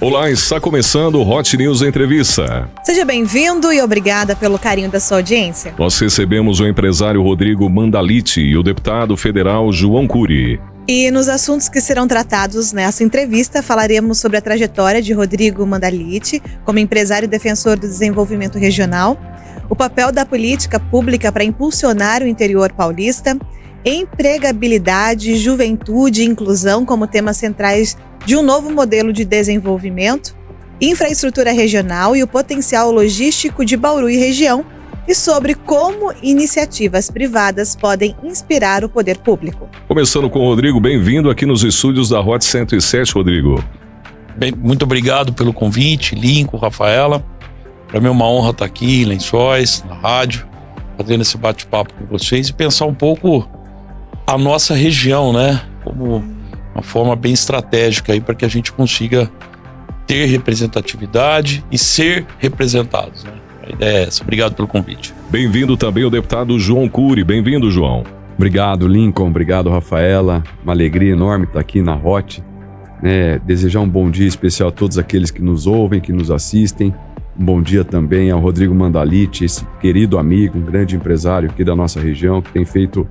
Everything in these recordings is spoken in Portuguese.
Olá, está começando o Hot News Entrevista. Seja bem-vindo e obrigada pelo carinho da sua audiência. Nós recebemos o empresário Rodrigo Mandaliti e o deputado federal João Cury. E nos assuntos que serão tratados nessa entrevista, falaremos sobre a trajetória de Rodrigo Mandaliti como empresário e defensor do desenvolvimento regional, o papel da política pública para impulsionar o interior paulista, empregabilidade, juventude e inclusão como temas centrais de um novo modelo de desenvolvimento, infraestrutura regional e o potencial logístico de Bauru e região, e sobre como iniciativas privadas podem inspirar o poder público. Começando com o Rodrigo, bem-vindo aqui nos estúdios da Hot 107, Rodrigo. Bem, muito obrigado pelo convite, Lincoln, Rafaela. Para mim é uma honra estar aqui em Lençóis, na rádio, fazendo esse bate-papo com vocês e pensar um pouco a nossa região, né? Como uma forma bem estratégica aí para que a gente consiga ter representatividade e ser representados, né? A ideia é essa. Obrigado pelo convite. Bem-vindo também o deputado João Cury. Bem-vindo, João. Obrigado, Lincoln. Obrigado, Rafaela. Uma alegria enorme estar aqui na Hot. Desejar um bom dia especial a todos aqueles que nos ouvem, que nos assistem. Um bom dia também ao Rodrigo Mandaliti, esse querido amigo, um grande empresário aqui da nossa região, que tem feito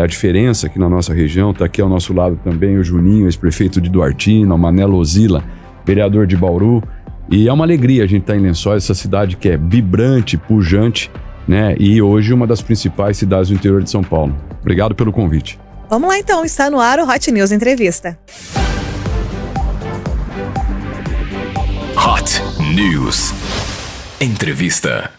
a diferença aqui na nossa região. Está aqui ao nosso lado também o Juninho, ex-prefeito de Duartina, o Manelo Ozila, vereador de Bauru. E é uma alegria a gente estar em Lençóis, essa cidade que é vibrante, pujante, né? E hoje uma das principais cidades do interior de São Paulo. Obrigado pelo convite. Vamos lá então, está no ar o Hot News Entrevista. Hot News Entrevista.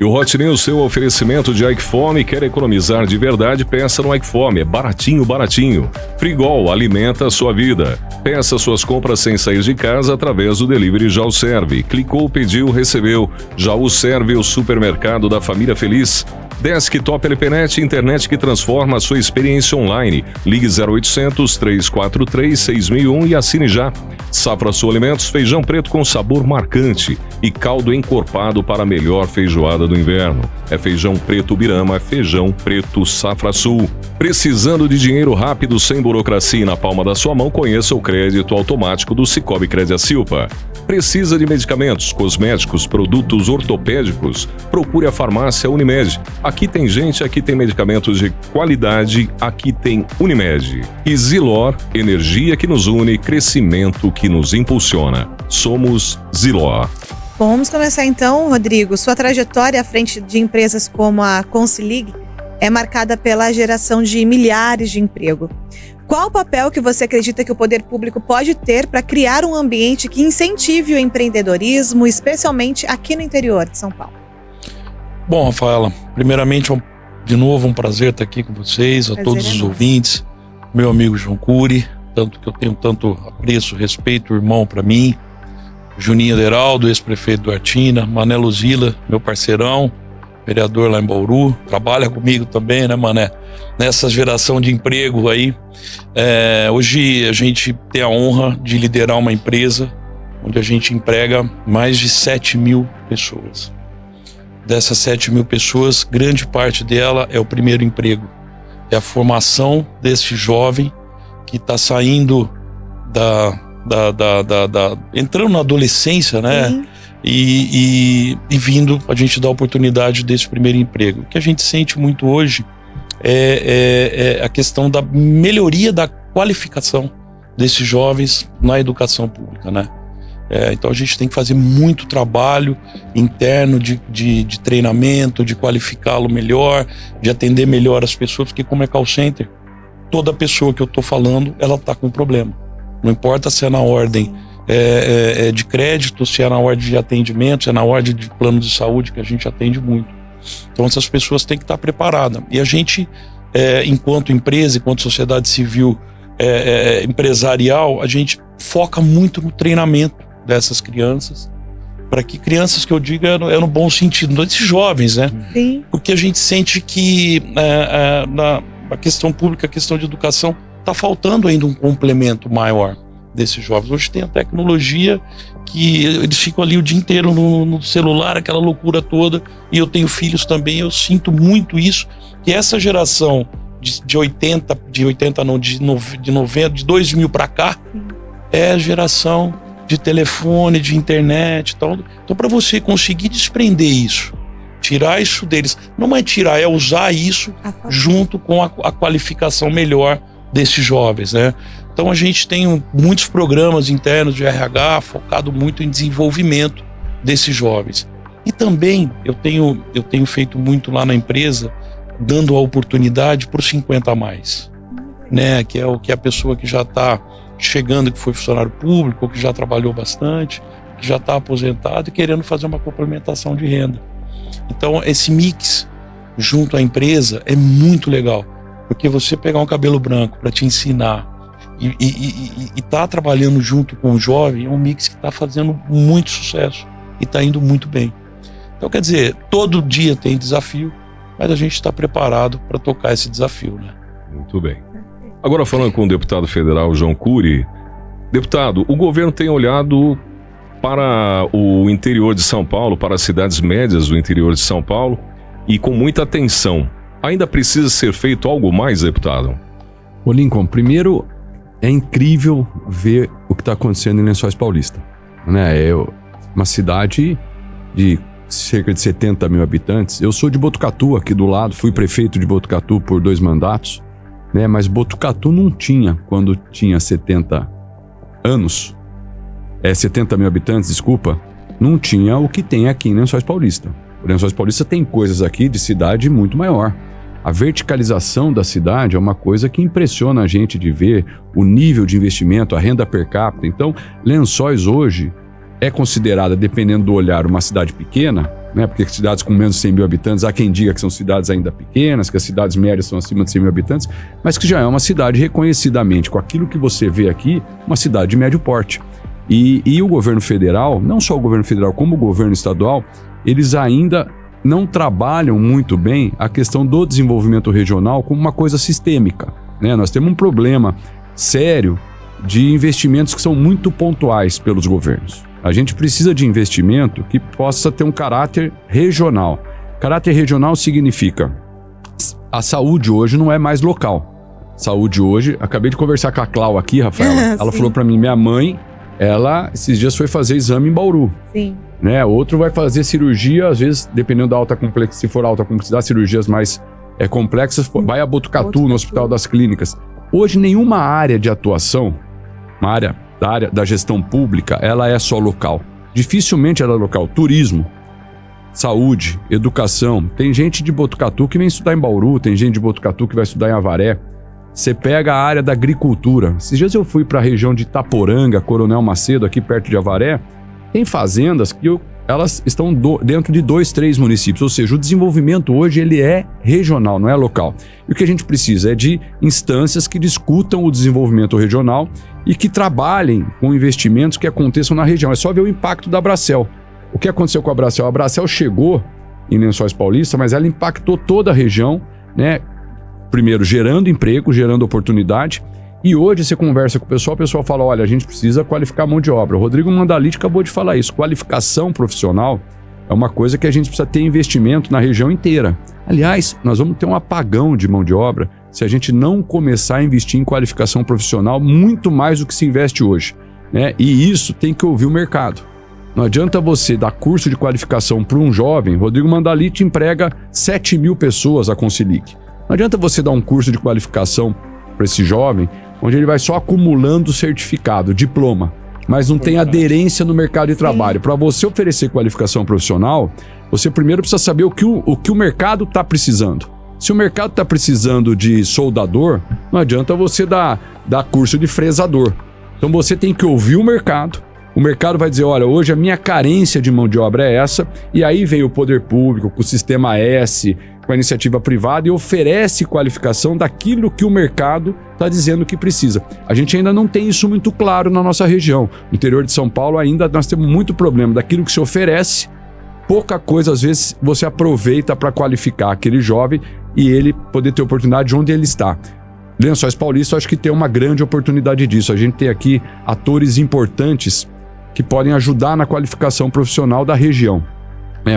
E o Hot News, seu oferecimento de Ike Fome. Quer economizar de verdade? Peça no Ike Fome. É baratinho, baratinho. Frigol, alimenta a sua vida. Peça suas compras sem sair de casa através do Delivery Já o Serve. Clicou, pediu, recebeu. Já o Serve, o supermercado da família feliz. Desktop LPNet, internet que transforma a sua experiência online. Ligue 0800 343 6001 e assine já. Safra Sul Alimentos, feijão preto com sabor marcante e caldo encorpado para a melhor feijoada do inverno. É feijão preto Birama, é feijão preto Safra Sul. Precisando de dinheiro rápido, sem burocracia e na palma da sua mão, conheça o crédito automático do Cicobi Crediacilpa. Precisa de medicamentos, cosméticos, produtos ortopédicos? Procure a farmácia Unimed. Aqui tem gente, aqui tem medicamentos de qualidade, aqui tem Unimed. E Zilor, energia que nos une, crescimento que nos impulsiona. Somos Zilor. Bom, vamos começar então, Rodrigo. Sua trajetória à frente de empresas como a Consilig é marcada pela geração de milhares de emprego. Qual o papel que você acredita que o poder público pode ter para criar um ambiente que incentive o empreendedorismo, especialmente aqui no interior de São Paulo? Bom, Rafaela, primeiramente, de novo, um prazer estar aqui com vocês, a todos os ouvintes, meu amigo João Cury, tanto que eu tenho tanto apreço, respeito, irmão para mim, Juninho Deraldo, ex-prefeito do Duartina, Manelo Ozila, meu parceirão, vereador lá em Bauru, trabalha comigo também, né, Mané? Nessa geração de emprego aí. Hoje a gente tem a honra de liderar uma empresa onde a gente emprega mais de 7.000 pessoas. Dessas 7.000 pessoas, grande parte dela é o primeiro emprego. É a formação desse jovem que está saindo entrando na adolescência, né? E vindo a gente dar a oportunidade desse primeiro emprego. O que a gente sente muito hoje é a questão da melhoria da qualificação desses jovens na educação pública, né? Então a gente tem que fazer muito trabalho interno de treinamento, de qualificá-lo melhor, de atender melhor as pessoas, porque como é call center, toda pessoa que eu estou falando, ela está com problema. Não importa se é na ordem de crédito, se é na ordem de atendimento, se é na ordem de plano de saúde, que a gente atende muito. Então essas pessoas têm que estar preparadas. E a gente, enquanto empresa, enquanto sociedade civil empresarial, a gente foca muito no treinamento dessas crianças, para que crianças, que eu digo é no bom sentido, esses jovens, né? Sim. Porque a gente sente que a questão pública, a questão de educação, está faltando ainda um complemento maior desses jovens. Hoje tem a tecnologia que eles ficam ali o dia inteiro no celular, aquela loucura toda, e eu tenho filhos também, eu sinto muito isso, que essa geração de 90, de 2000 para cá, é a geração de telefone, de internet e tal. Então, para você conseguir desprender isso, tirar isso deles, não é tirar, é usar isso junto com a qualificação melhor desses jovens, né? Então a gente tem muitos programas internos de RH focado muito em desenvolvimento desses jovens. E também eu tenho feito muito lá na empresa, dando a oportunidade para os 50 a mais, né? Que é a pessoa que já está chegando, que foi funcionário público, ou que já trabalhou bastante, que já está aposentado e querendo fazer uma complementação de renda. Então esse mix junto à empresa é muito legal, porque você pegar um cabelo branco para te ensinar e tá trabalhando junto com o jovem é um mix que está fazendo muito sucesso e está indo muito bem. Então quer dizer, todo dia tem desafio, mas a gente está preparado para tocar esse desafio, né? Muito bem. Agora falando com o deputado federal João Cury. Deputado, o governo tem olhado para o interior de São Paulo, para as cidades médias do interior de São Paulo, e com muita atenção. Ainda precisa ser feito algo mais, deputado? Ô Lincoln, primeiro é incrível ver o que está acontecendo em Lençóis Paulista, né? É uma cidade de cerca de 70 mil habitantes. Eu sou de Botucatu, aqui do lado, fui prefeito de Botucatu por 2 mandatos, né? Mas Botucatu não tinha, quando tinha 70 mil habitantes, desculpa, não tinha o que tem aqui em Lençóis Paulista. O Lençóis Paulista tem coisas aqui de cidade muito maior. A verticalização da cidade é uma coisa que impressiona a gente de ver o nível de investimento, a renda per capita. Então, Lençóis hoje é considerada, dependendo do olhar, uma cidade pequena, né? Porque cidades com menos de 100 mil habitantes, há quem diga que são cidades ainda pequenas, que as cidades médias são acima de 100 mil habitantes, mas que já é uma cidade reconhecidamente, com aquilo que você vê aqui, uma cidade de médio porte. E o governo federal, não só o governo federal, como o governo estadual, eles ainda não trabalham muito bem a questão do desenvolvimento regional como uma coisa sistêmica, né? Nós temos um problema sério de investimentos que são muito pontuais pelos governos. A gente precisa de investimento que possa ter um caráter regional. Caráter regional significa a saúde hoje não é mais local. Saúde hoje, acabei de conversar com a Clau aqui, Rafaela, ela falou para mim, minha mãe, ela esses dias foi fazer exame em Bauru. Sim. Né? Outro vai fazer cirurgia, às vezes, dependendo da alta complexidade, se for alta complexidade, cirurgias mais complexas, vai a Botucatu, no Hospital das Clínicas. Hoje, nenhuma área de atuação, uma área da gestão pública, ela é só local. Dificilmente ela é local. Turismo, saúde, educação. Tem gente de Botucatu que vem estudar em Bauru, tem gente de Botucatu que vai estudar em Avaré. Você pega a área da agricultura. Esses dias eu fui para a região de Itaporanga, Coronel Macedo, aqui perto de Avaré. Tem fazendas que elas estão dentro de 2, 3 municípios, ou seja, o desenvolvimento hoje ele é regional, não é local. E o que a gente precisa é de instâncias que discutam o desenvolvimento regional e que trabalhem com investimentos que aconteçam na região. É só ver o impacto da Bracel. O que aconteceu com a Bracel? A Bracel chegou em Lençóis Paulista, mas ela impactou toda a região, né? Primeiro, gerando emprego, gerando oportunidade. E hoje você conversa com o pessoal fala, olha, a gente precisa qualificar a mão de obra. O Rodrigo Mandaliti acabou de falar isso. Qualificação profissional é uma coisa que a gente precisa ter investimento na região inteira. Aliás, nós vamos ter um apagão de mão de obra se a gente não começar a investir em qualificação profissional muito mais do que se investe hoje, né? E isso tem que ouvir o mercado. Não adianta você dar curso de qualificação para um jovem. Rodrigo Mandaliti emprega 7 mil pessoas a Concilic. Não adianta você dar um curso de qualificação para esse jovem onde ele vai só acumulando certificado, diploma, mas não tem aderência no mercado de trabalho. Para você oferecer qualificação profissional, você primeiro precisa saber o que o mercado está precisando. Se o mercado está precisando de soldador, não adianta você dar curso de fresador. Então você tem que ouvir o mercado vai dizer, olha, hoje a minha carência de mão de obra é essa, e aí vem o poder público, com o sistema S, com a iniciativa privada e oferece qualificação daquilo que o mercado está dizendo que precisa. A gente ainda não tem isso muito claro na nossa região. No interior de São Paulo ainda nós temos muito problema daquilo que se oferece, pouca coisa às vezes você aproveita para qualificar aquele jovem e ele poder ter oportunidade onde ele está. Lençóis Paulista, eu acho que tem uma grande oportunidade disso. A gente tem aqui atores importantes que podem ajudar na qualificação profissional da região.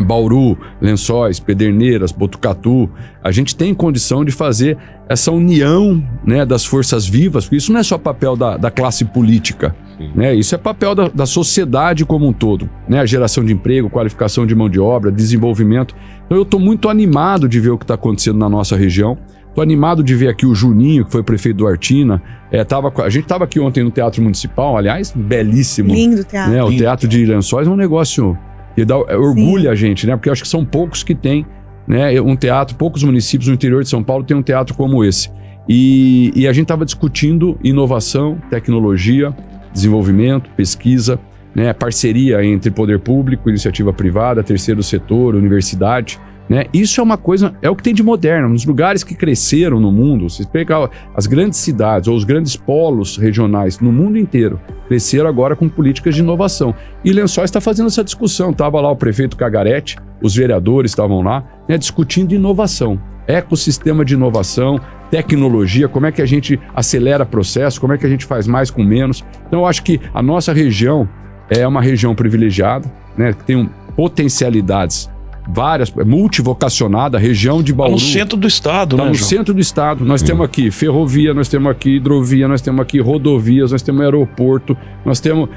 Bauru, Lençóis, Pederneiras, Botucatu, a gente tem condição de fazer essa união, né, das forças vivas, porque isso não é só papel da classe política, né, isso é papel da sociedade como um todo, né, a geração de emprego, qualificação de mão de obra, desenvolvimento. Então eu estou muito animado de ver o que está acontecendo na nossa região, estou animado de ver aqui o Juninho, que foi prefeito do Artina, a gente estava aqui ontem no Teatro Municipal, aliás, belíssimo. Lindo teatro. Né, o lindo. Teatro de Lençóis é um negócio que orgulha a gente, né? Porque eu acho que são poucos que têm, né, um teatro, poucos municípios no interior de São Paulo têm um teatro como esse. E a gente estava discutindo inovação, tecnologia, desenvolvimento, pesquisa, né, parceria entre poder público, iniciativa privada, terceiro setor, universidade, né? Isso é uma coisa, é o que tem de moderno. Nos lugares que cresceram no mundo, se pegar as grandes cidades ou os grandes polos regionais no mundo inteiro, cresceram agora com políticas de inovação. E Lençóis está fazendo essa discussão. Estava lá o prefeito Cagarete, os vereadores estavam lá, né, discutindo inovação, ecossistema de inovação, tecnologia, como é que a gente acelera processo, como é que a gente faz mais com menos. Então eu acho que a nossa região é uma região privilegiada, né, que tem potencialidades várias, multivocacionada, região de Bauru. No centro do estado, né, no João? centro do estado. Nós temos aqui ferrovia, nós temos aqui hidrovia, nós temos aqui rodovias, nós temos aeroporto, nós temos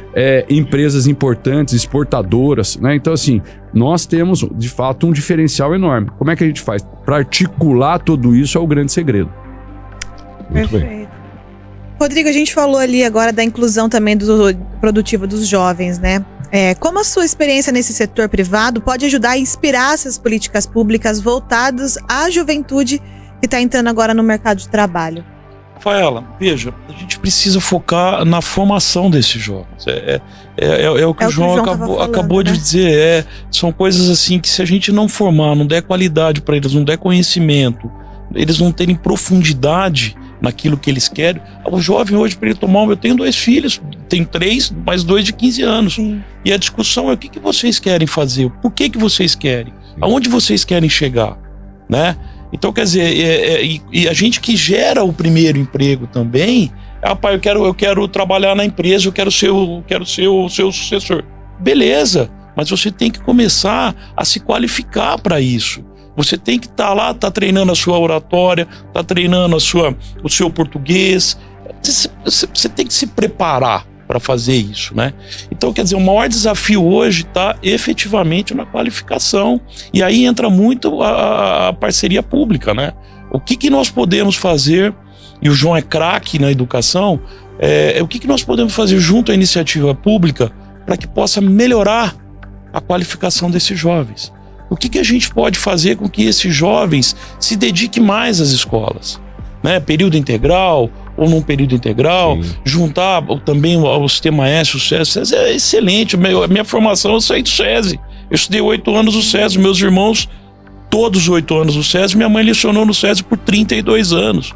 empresas importantes, exportadoras, né? Então, assim, nós temos, de fato, um diferencial enorme. Como é que a gente faz? Para articular tudo isso é o grande segredo. Muito bem. Perfeito. Rodrigo, a gente falou ali agora da inclusão também produtiva dos jovens, né? Como a sua experiência nesse setor privado pode ajudar a inspirar essas políticas públicas voltadas à juventude que está entrando agora no mercado de trabalho? Rafaela, veja, a gente precisa focar na formação desses jovens. É o que o João acabou de dizer. São coisas assim que, se a gente não formar, não der qualidade para eles, não der conhecimento, eles não terem profundidade naquilo que eles querem. O jovem hoje, para ele tomar... Eu tenho 2 filhos, tenho 3, mais 2 de 15 anos. Sim. E a discussão é o que vocês querem fazer, por que vocês querem, aonde vocês querem chegar, né? Então, quer dizer, e a gente que gera o primeiro emprego também, pai, eu quero trabalhar na empresa, eu quero ser o seu sucessor. Beleza, mas você tem que começar a se qualificar para isso. Você tem que estar lá, treinando a sua oratória, treinando o seu português. Você tem que se preparar para fazer isso, né? Então, quer dizer, o maior desafio hoje está efetivamente na qualificação. E aí entra muito a parceria pública, né? O que nós podemos fazer, e o João é craque na educação, o que nós podemos fazer junto à iniciativa pública para que possa melhorar a qualificação desses jovens? O que a gente pode fazer com que esses jovens se dediquem mais às escolas, né? Período integral ou não período integral, sim, juntar também ao sistema S, o SESI é excelente. A minha formação, eu saí do SESI. Eu estudei 8 anos no SESI, meus irmãos, todos 8 anos no SESI, minha mãe lecionou no SESI por 32 anos.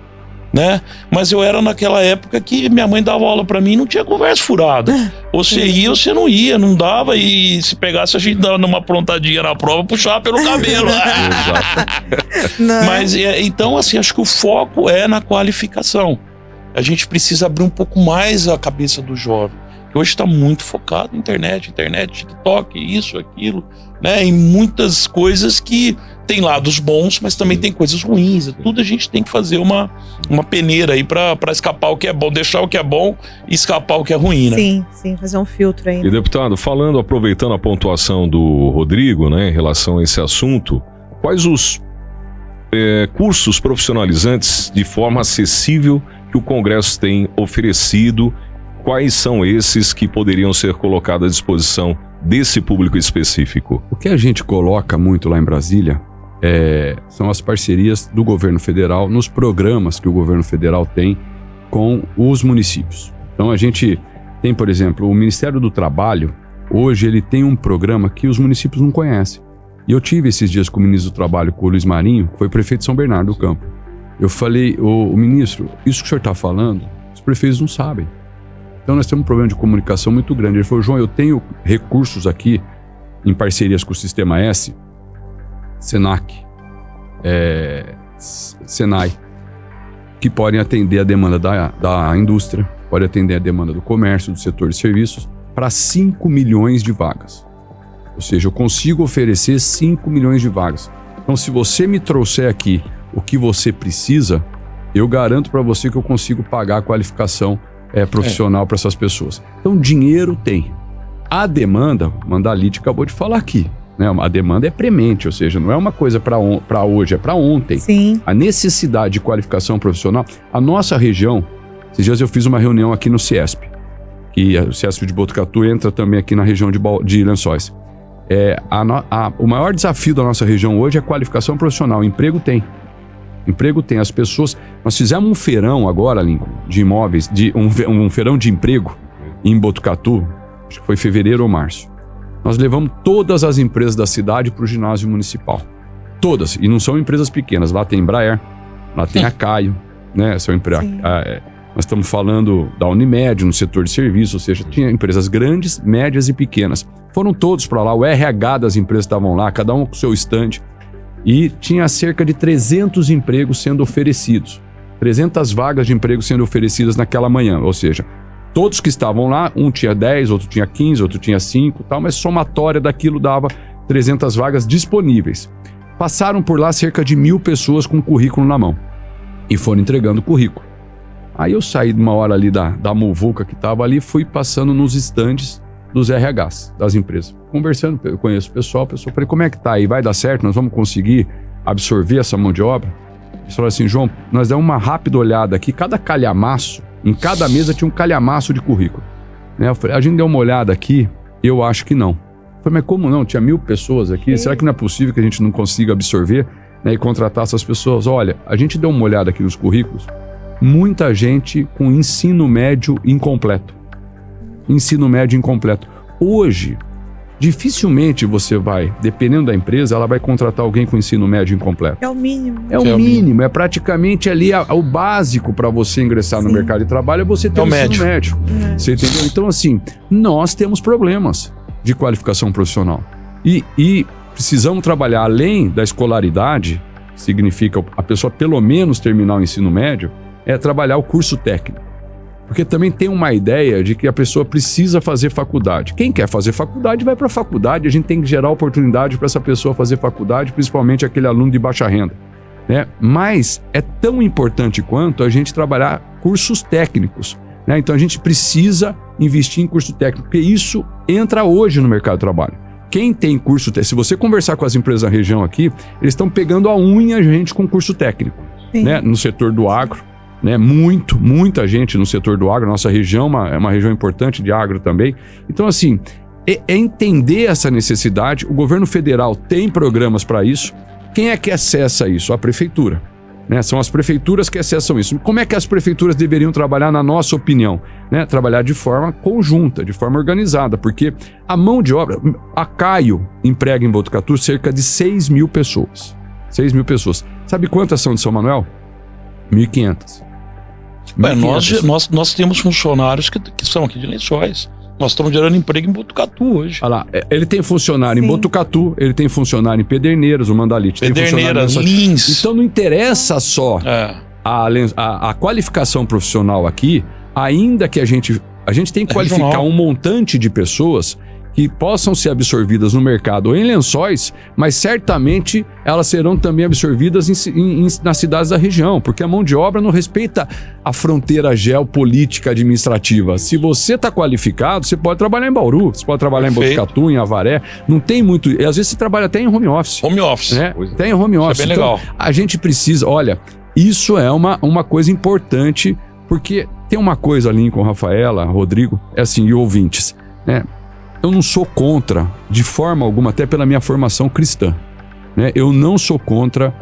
Né? Mas eu era naquela época que minha mãe dava aula pra mim e não tinha conversa furada. Ou você ia ou você não ia, não dava, e se pegasse a gente dava numa aprontadinha na prova, puxava pelo cabelo. Mas então, assim, acho que o foco é na qualificação. A gente precisa abrir um pouco mais a cabeça do jovem, que hoje está muito focado em internet, TikTok, isso, aquilo, né? Em muitas coisas que tem lados bons, mas também tem coisas ruins. Tudo a gente tem que fazer uma peneira aí para escapar o que é bom, deixar o que é bom e escapar o que é ruim, né? Sim, fazer um filtro aí. E, deputado, aproveitando a pontuação do Rodrigo, né, em relação a esse assunto, quais os cursos profissionalizantes de forma acessível que o Congresso tem oferecido? Quais são esses que poderiam ser colocados à disposição desse público específico? O que a gente coloca muito lá em Brasília são as parcerias do governo federal nos programas que o governo federal tem com os municípios. Então a gente tem, por exemplo, o Ministério do Trabalho. Hoje ele tem um programa que os municípios não conhecem. E eu tive esses dias com o ministro do Trabalho, com o Luiz Marinho, que foi prefeito de São Bernardo do Campo. Eu falei, o ministro, isso que o senhor está falando, os prefeitos não sabem. Então nós temos um problema de comunicação muito grande. Ele falou, João, eu tenho recursos aqui em parcerias com o Sistema S, Senac, Senai, que podem atender a demanda da indústria, podem atender a demanda do comércio, do setor de serviços, para 5 milhões de vagas. Ou seja, eu consigo oferecer 5 milhões de vagas. Então, se você me trouxer aqui o que você precisa, eu garanto para você que eu consigo pagar a qualificação profissional para essas pessoas. Então, dinheiro tem. A demanda, o Mandalite acabou de falar aqui, né? A demanda é premente, ou seja, não é uma coisa para hoje, é para ontem. Sim. A necessidade de qualificação profissional, a nossa região, esses dias eu fiz uma reunião aqui no CIESP, que o CIESP de Botucatu entra também aqui na região de Lençóis. O maior desafio da nossa região hoje é a qualificação profissional. Emprego tem. Emprego tem. As pessoas... Nós fizemos um feirão agora, Lincoln, de imóveis, um feirão de emprego em Botucatu, acho que foi fevereiro ou março. Nós levamos todas as empresas da cidade para o ginásio municipal. Todas. E não são empresas pequenas. Lá tem Embraer, lá tem a Caio, né? São nós estamos falando da Unimed no setor de serviço, ou seja, tinha empresas grandes, médias e pequenas. Foram todos para lá, o RH das empresas estavam lá, cada um com o seu stand. E tinha cerca de 300 empregos sendo oferecidos. 300 vagas de emprego sendo oferecidas naquela manhã, ou seja, todos que estavam lá, um tinha 10, outro tinha 15, outro tinha 5, tal, mas somatória daquilo dava 300 vagas disponíveis. Passaram por lá cerca de 1.000 pessoas com currículo na mão e foram entregando o currículo. Aí eu saí de uma hora ali da muvuca que estava ali, fui passando nos estandes dos RHs, das empresas. Conversando, eu conheço o pessoal, falei, como é que tá aí? Vai dar certo? Nós vamos conseguir absorver essa mão de obra? Eles falaram assim, João, nós demos uma rápida olhada aqui, cada calhamaço, em cada mesa tinha um calhamaço de currículo. Né? Eu falei, a gente deu uma olhada aqui, eu acho que não. Eu falei, mas como não? Tinha 1.000 pessoas aqui, será que não é possível que a gente não consiga absorver, né, e contratar essas pessoas? Olha, a gente deu uma olhada aqui nos currículos, muita gente com ensino médio incompleto. Ensino médio incompleto. Hoje, dificilmente você vai, dependendo da empresa, ela vai contratar alguém com ensino médio incompleto. É o mínimo. É o mínimo, é praticamente ali o básico para você ingressar no mercado de trabalho, é você ter um ensino médio. Você entendeu? Então, assim, nós temos problemas de qualificação profissional. E precisamos trabalhar além da escolaridade, significa a pessoa pelo menos terminar o ensino médio, é trabalhar o curso técnico. Porque também tem uma ideia de que a pessoa precisa fazer faculdade. Quem quer fazer faculdade vai para a faculdade, a gente tem que gerar oportunidade para essa pessoa fazer faculdade, principalmente aquele aluno de baixa renda, né? Mas é tão importante quanto a gente trabalhar cursos técnicos, né? Então a gente precisa investir em curso técnico, porque isso entra hoje no mercado de trabalho. Quem tem curso técnico, se você conversar com as empresas da região aqui, eles estão pegando a unha a gente com curso técnico, né? No setor do agro, né? Muita gente no setor do agro. Nossa região é uma região importante de agro também. Então, assim, é entender essa necessidade. O governo federal tem programas para isso. Quem é que acessa isso? A prefeitura, né? São as prefeituras que acessam isso. Como é que as prefeituras deveriam trabalhar, na nossa opinião, né? Trabalhar de forma conjunta, de forma organizada, porque a mão de obra, a Caio emprega em Botucatu cerca de 6.000 pessoas. 6.000 pessoas. Sabe quantas são de São Manuel? 1.500. Nós temos funcionários que são aqui de Lençóis. Nós estamos gerando emprego em Botucatu hoje. Olha lá, ele tem funcionário em Botucatu, ele tem funcionário em Pederneiras, o Mandalite. Pederneiras, Lins. Então não interessa só a qualificação profissional aqui, ainda que a gente tem que qualificar um montante de pessoas que possam ser absorvidas no mercado ou em Lençóis, mas certamente elas serão também absorvidas nas cidades da região, porque a mão de obra não respeita a fronteira geopolítica administrativa. Se você está qualificado, você pode trabalhar em Bauru, você pode trabalhar em Botucatu, em Avaré, não tem muito... E às vezes você trabalha até em home office. Home office. Né? Tem home office. Isso é bem legal. Então, a gente precisa... Olha, isso é uma coisa importante, porque tem uma coisa, Lincoln, Rafaela, Rodrigo, assim, e ouvintes, né? Eu não sou contra, de forma alguma, até pela minha formação cristã, né? Eu não sou contra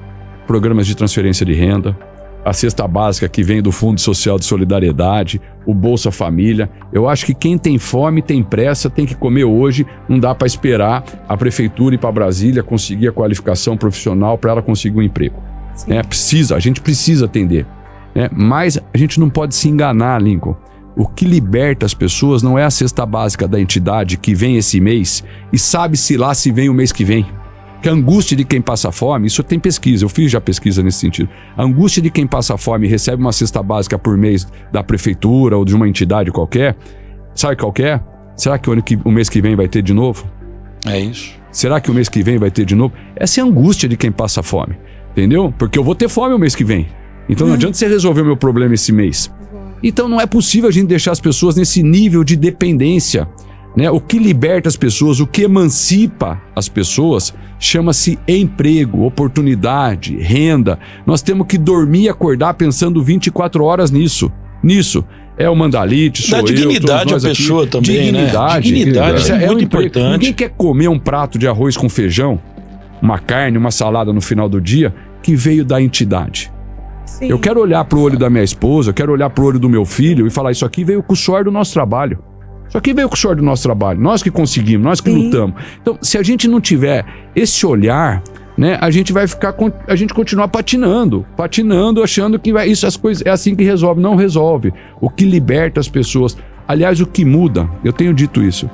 programas de transferência de renda, a cesta básica que vem do Fundo Social de Solidariedade, o Bolsa Família. Eu acho que quem tem fome, tem pressa, tem que comer hoje, não dá para esperar a prefeitura ir para Brasília conseguir a qualificação profissional para ela conseguir um emprego. Né? A gente precisa atender, né? Mas a gente não pode se enganar, Lincoln. O que liberta as pessoas não é a cesta básica da entidade que vem esse mês e sabe-se lá se vem o mês que vem. Que a angústia de quem passa fome, isso tem pesquisa, eu fiz já pesquisa nesse sentido. A angústia de quem passa fome e recebe uma cesta básica por mês da prefeitura ou de uma entidade qualquer, sabe qual que é? Será que o mês que vem vai ter de novo? É isso. Será que o mês que vem vai ter de novo? Essa é a angústia de quem passa fome, entendeu? Porque eu vou ter fome o mês que vem. Então não adianta você resolver o meu problema esse mês. Então não é possível a gente deixar as pessoas nesse nível de dependência, né? O que liberta as pessoas, o que emancipa as pessoas, chama-se emprego, oportunidade, renda. Nós temos que dormir e acordar pensando 24 horas nisso. É o Mandalite, sou eu, dá dignidade à pessoa aqui. Também, dignidade, né? Dignidade é muito importante. Ninguém quer comer um prato de arroz com feijão, uma carne, uma salada no final do dia, que veio da entidade. Sim. Eu quero olhar pro olho da minha esposa, eu quero olhar pro olho do meu filho e falar, isso aqui veio com o suor do nosso trabalho. Isso aqui veio com o suor do nosso trabalho. Nós que conseguimos, nós que lutamos. Então, se a gente não tiver esse olhar, né, a gente vai continuar patinando, achando que essas coisas é assim que resolve. Não resolve. O que liberta as pessoas, aliás, o que muda, eu tenho dito isso,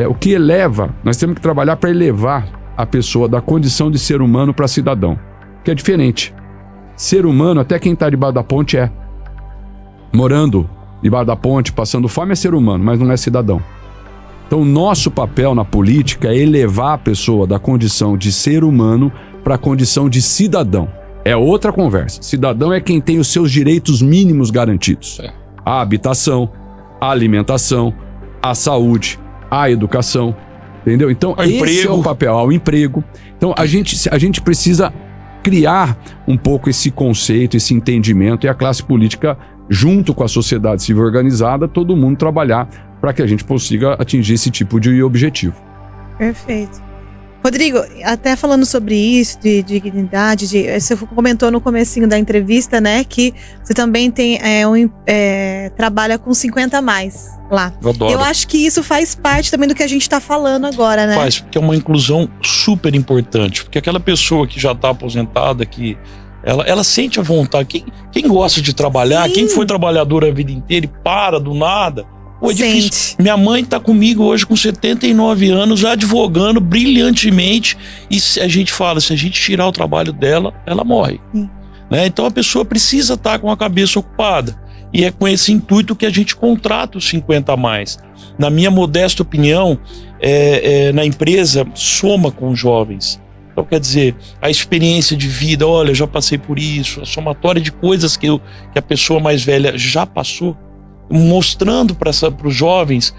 o que eleva, nós temos que trabalhar para elevar a pessoa da condição de ser humano para cidadão, que é diferente. Ser humano, até quem está debaixo da ponte morando debaixo da ponte, passando fome, é ser humano, mas não é cidadão. Então, o nosso papel na política é elevar a pessoa da condição de ser humano para a condição de cidadão. É outra conversa. Cidadão é quem tem os seus direitos mínimos garantidos. A habitação, a alimentação, a saúde, a educação, entendeu? Então, esse é o papel, ao emprego. Então, a gente precisa criar um pouco esse conceito, esse entendimento, e a classe política, junto com a sociedade civil organizada, todo mundo trabalhar para que a gente consiga atingir esse tipo de objetivo. Perfeito. Rodrigo, até falando sobre isso, de dignidade, você comentou no comecinho da entrevista, né, que você também tem trabalha com 50 a mais lá. Eu adoro. Eu acho que isso faz parte também do que a gente está falando agora, né? Faz, porque é uma inclusão super importante, porque aquela pessoa que já está aposentada, que ela sente a vontade, quem gosta de trabalhar, Sim. Quem foi trabalhador a vida inteira e para do nada, é difícil. Minha mãe tá comigo hoje com 79 anos, advogando brilhantemente, e a gente fala, se a gente tirar o trabalho dela, ela morre. Né? Então a pessoa precisa estar com a cabeça ocupada, e é com esse intuito que a gente contrata os 50 a mais. Na minha modesta opinião, na empresa, soma com os jovens. Então, quer dizer, a experiência de vida, olha, eu já passei por isso, a somatória de coisas que a pessoa mais velha já passou, mostrando para os jovens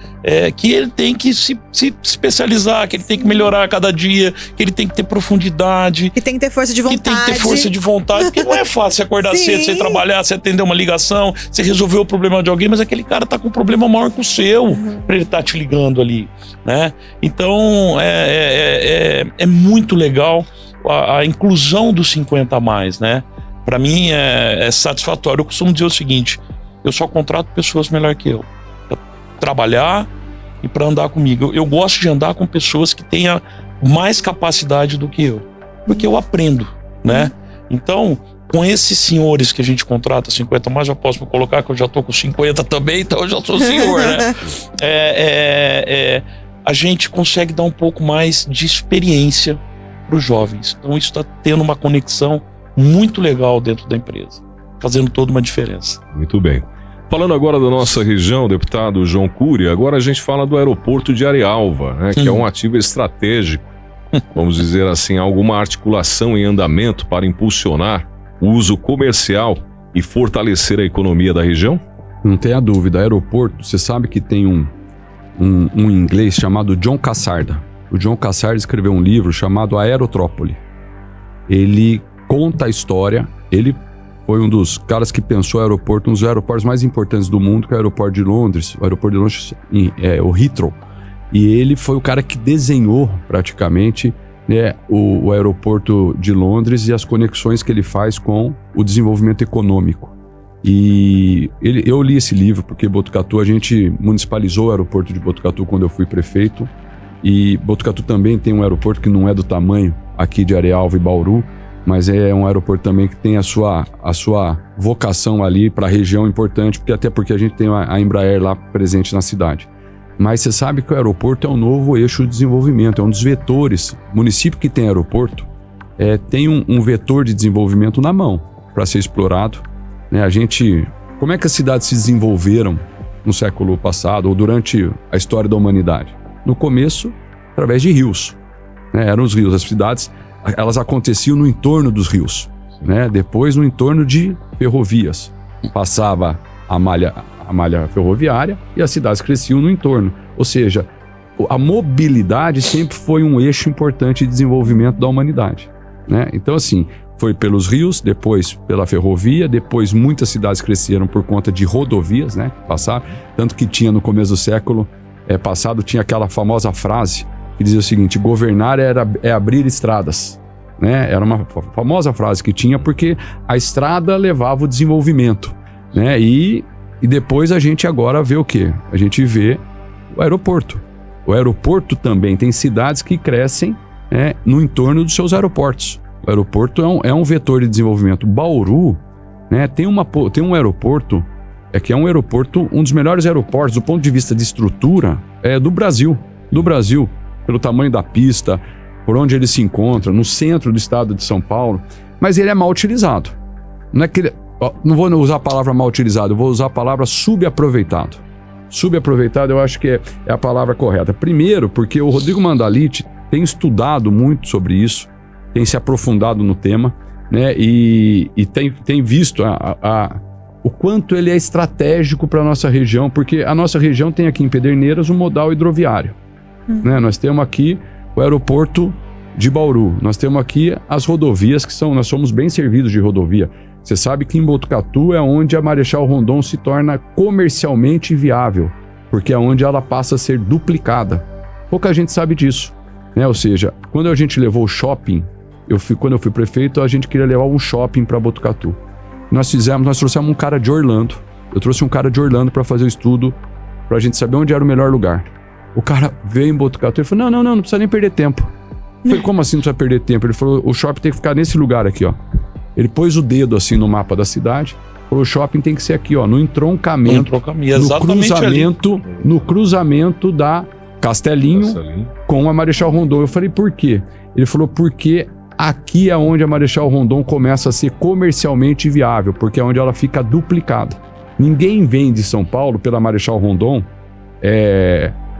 que ele tem que se especializar, que ele tem que melhorar a cada dia, que ele tem que ter profundidade. Que tem que ter força de vontade. Que tem que ter força de vontade, porque não é fácil você acordar cedo, você trabalhar, você atender uma ligação, você resolver o problema de alguém, mas aquele cara tá com um problema maior que o seu, para ele estar te ligando ali, né? Então, é muito legal a inclusão dos 50 a mais, né? Para mim é satisfatório. Eu costumo dizer o seguinte: eu só contrato pessoas melhor que eu, para trabalhar e para andar comigo. Eu gosto de andar com pessoas que tenham mais capacidade do que eu, porque eu aprendo, né? Então, com esses senhores que a gente contrata, 50 mais, já posso me colocar que eu já tô com 50 também, então eu já sou senhor, né? A gente consegue dar um pouco mais de experiência para os jovens. Então, isso está tendo uma conexão muito legal dentro da empresa, fazendo toda uma diferença. Muito bem. Falando agora da nossa região, deputado João Cury, agora a gente fala do aeroporto de Arealva, né, que é um ativo estratégico, vamos dizer assim, alguma articulação em andamento para impulsionar o uso comercial e fortalecer a economia da região? Não tenha dúvida, aeroporto, você sabe que tem um inglês chamado John Cassarda. O John Cassarda escreveu um livro chamado Aerotrópole. Ele conta a história, ele foi um dos caras que pensou o aeroporto, um dos aeroportos mais importantes do mundo, que é o aeroporto de Londres. O aeroporto de Londres o Heathrow. E ele foi o cara que desenhou praticamente, né, o aeroporto de Londres e as conexões que ele faz com o desenvolvimento econômico. E eu li esse livro porque Botucatu, a gente municipalizou o aeroporto de Botucatu quando eu fui prefeito. E Botucatu também tem um aeroporto que não é do tamanho aqui de Arealva e Bauru, mas é um aeroporto também que tem a sua vocação ali para a região importante, até porque a gente tem a Embraer lá presente na cidade. Mas você sabe que o aeroporto é um novo eixo de desenvolvimento, é um dos vetores. O município que tem aeroporto tem um vetor de desenvolvimento na mão para ser explorado, né? Como é que as cidades se desenvolveram no século passado ou durante a história da humanidade? No começo, através de rios. Né? Eram os rios, as cidades, elas aconteciam no entorno dos rios. Né? Depois no entorno de ferrovias. Passava a malha ferroviária e as cidades cresciam no entorno. Ou seja, a mobilidade sempre foi um eixo importante de desenvolvimento da humanidade. Né? Então assim, foi pelos rios, depois pela ferrovia, depois muitas cidades cresceram por conta de rodovias, né, que passaram, tanto que tinha no começo do século passado, tinha aquela famosa frase que dizia o seguinte: governar é abrir estradas, né? Era uma famosa frase que tinha, porque a estrada levava o desenvolvimento, né? E depois a gente agora vê o quê? A gente vê o aeroporto. O aeroporto também tem cidades que crescem, né, no entorno dos seus aeroportos. O aeroporto é um vetor de desenvolvimento. Bauru, né, tem um aeroporto, que é um aeroporto, um dos melhores aeroportos do ponto de vista de estrutura do Brasil, pelo tamanho da pista, por onde ele se encontra, no centro do estado de São Paulo, mas ele é mal utilizado. Não vou usar a palavra mal utilizado, eu vou usar a palavra subaproveitado. Subaproveitado eu acho que é a palavra correta. Primeiro, porque o Rodrigo Mandaliti tem estudado muito sobre isso, tem se aprofundado no tema, né? E tem visto o quanto ele é estratégico para a nossa região, porque a nossa região tem aqui em Pederneiras um modal hidroviário. Né? Nós temos aqui o aeroporto de Bauru, nós temos aqui as rodovias, nós somos bem servidos de rodovia. Você sabe que em Botucatu é onde a Marechal Rondon se torna comercialmente viável, porque é onde ela passa a ser duplicada. Pouca gente sabe disso, né? Ou seja, quando a gente levou o shopping, quando eu fui prefeito, a gente queria levar um shopping para Botucatu. Nós trouxemos um cara de Orlando. Eu trouxe um cara de Orlando para fazer o estudo, para a gente saber onde era o melhor lugar. O cara veio em Botucatu e falou: não precisa nem perder tempo. Eu falei: como assim não precisa perder tempo? Ele falou: o shopping tem que ficar nesse lugar aqui, ó. Ele pôs o dedo assim no mapa da cidade, falou: o shopping tem que ser aqui, ó, no entroncamento, no cruzamento da Castelinho com a Marechal Rondon. Eu falei: por quê? Ele falou: porque aqui é onde a Marechal Rondon começa a ser comercialmente viável, porque é onde ela fica duplicada. Ninguém vem de São Paulo pela Marechal Rondon,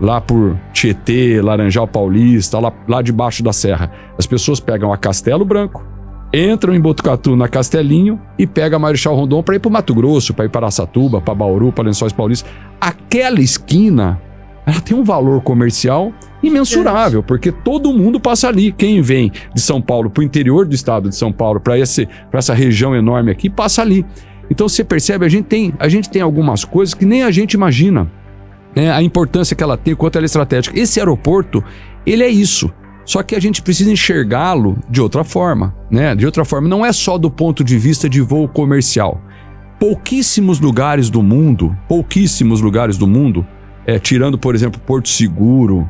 lá por Tietê, Laranjal Paulista, lá debaixo da serra. As pessoas pegam a Castelo Branco, entram em Botucatu na Castelinho e pegam a Marechal Rondon para ir para o Mato Grosso, para ir para Araçatuba, para Bauru, para Lençóis Paulistas. Aquela esquina, ela tem um valor comercial imensurável, porque todo mundo passa ali. Quem vem de São Paulo para o interior do estado de São Paulo, para essa região enorme aqui, passa ali. Então você percebe, a gente tem algumas coisas que nem a gente imagina, né? A importância que ela tem, quanto ela é estratégica. Esse aeroporto, ele é isso. Só que a gente precisa enxergá-lo de outra forma, né? De outra forma, não é só do ponto de vista de voo comercial. Pouquíssimos lugares do mundo, tirando, por exemplo, Porto Seguro,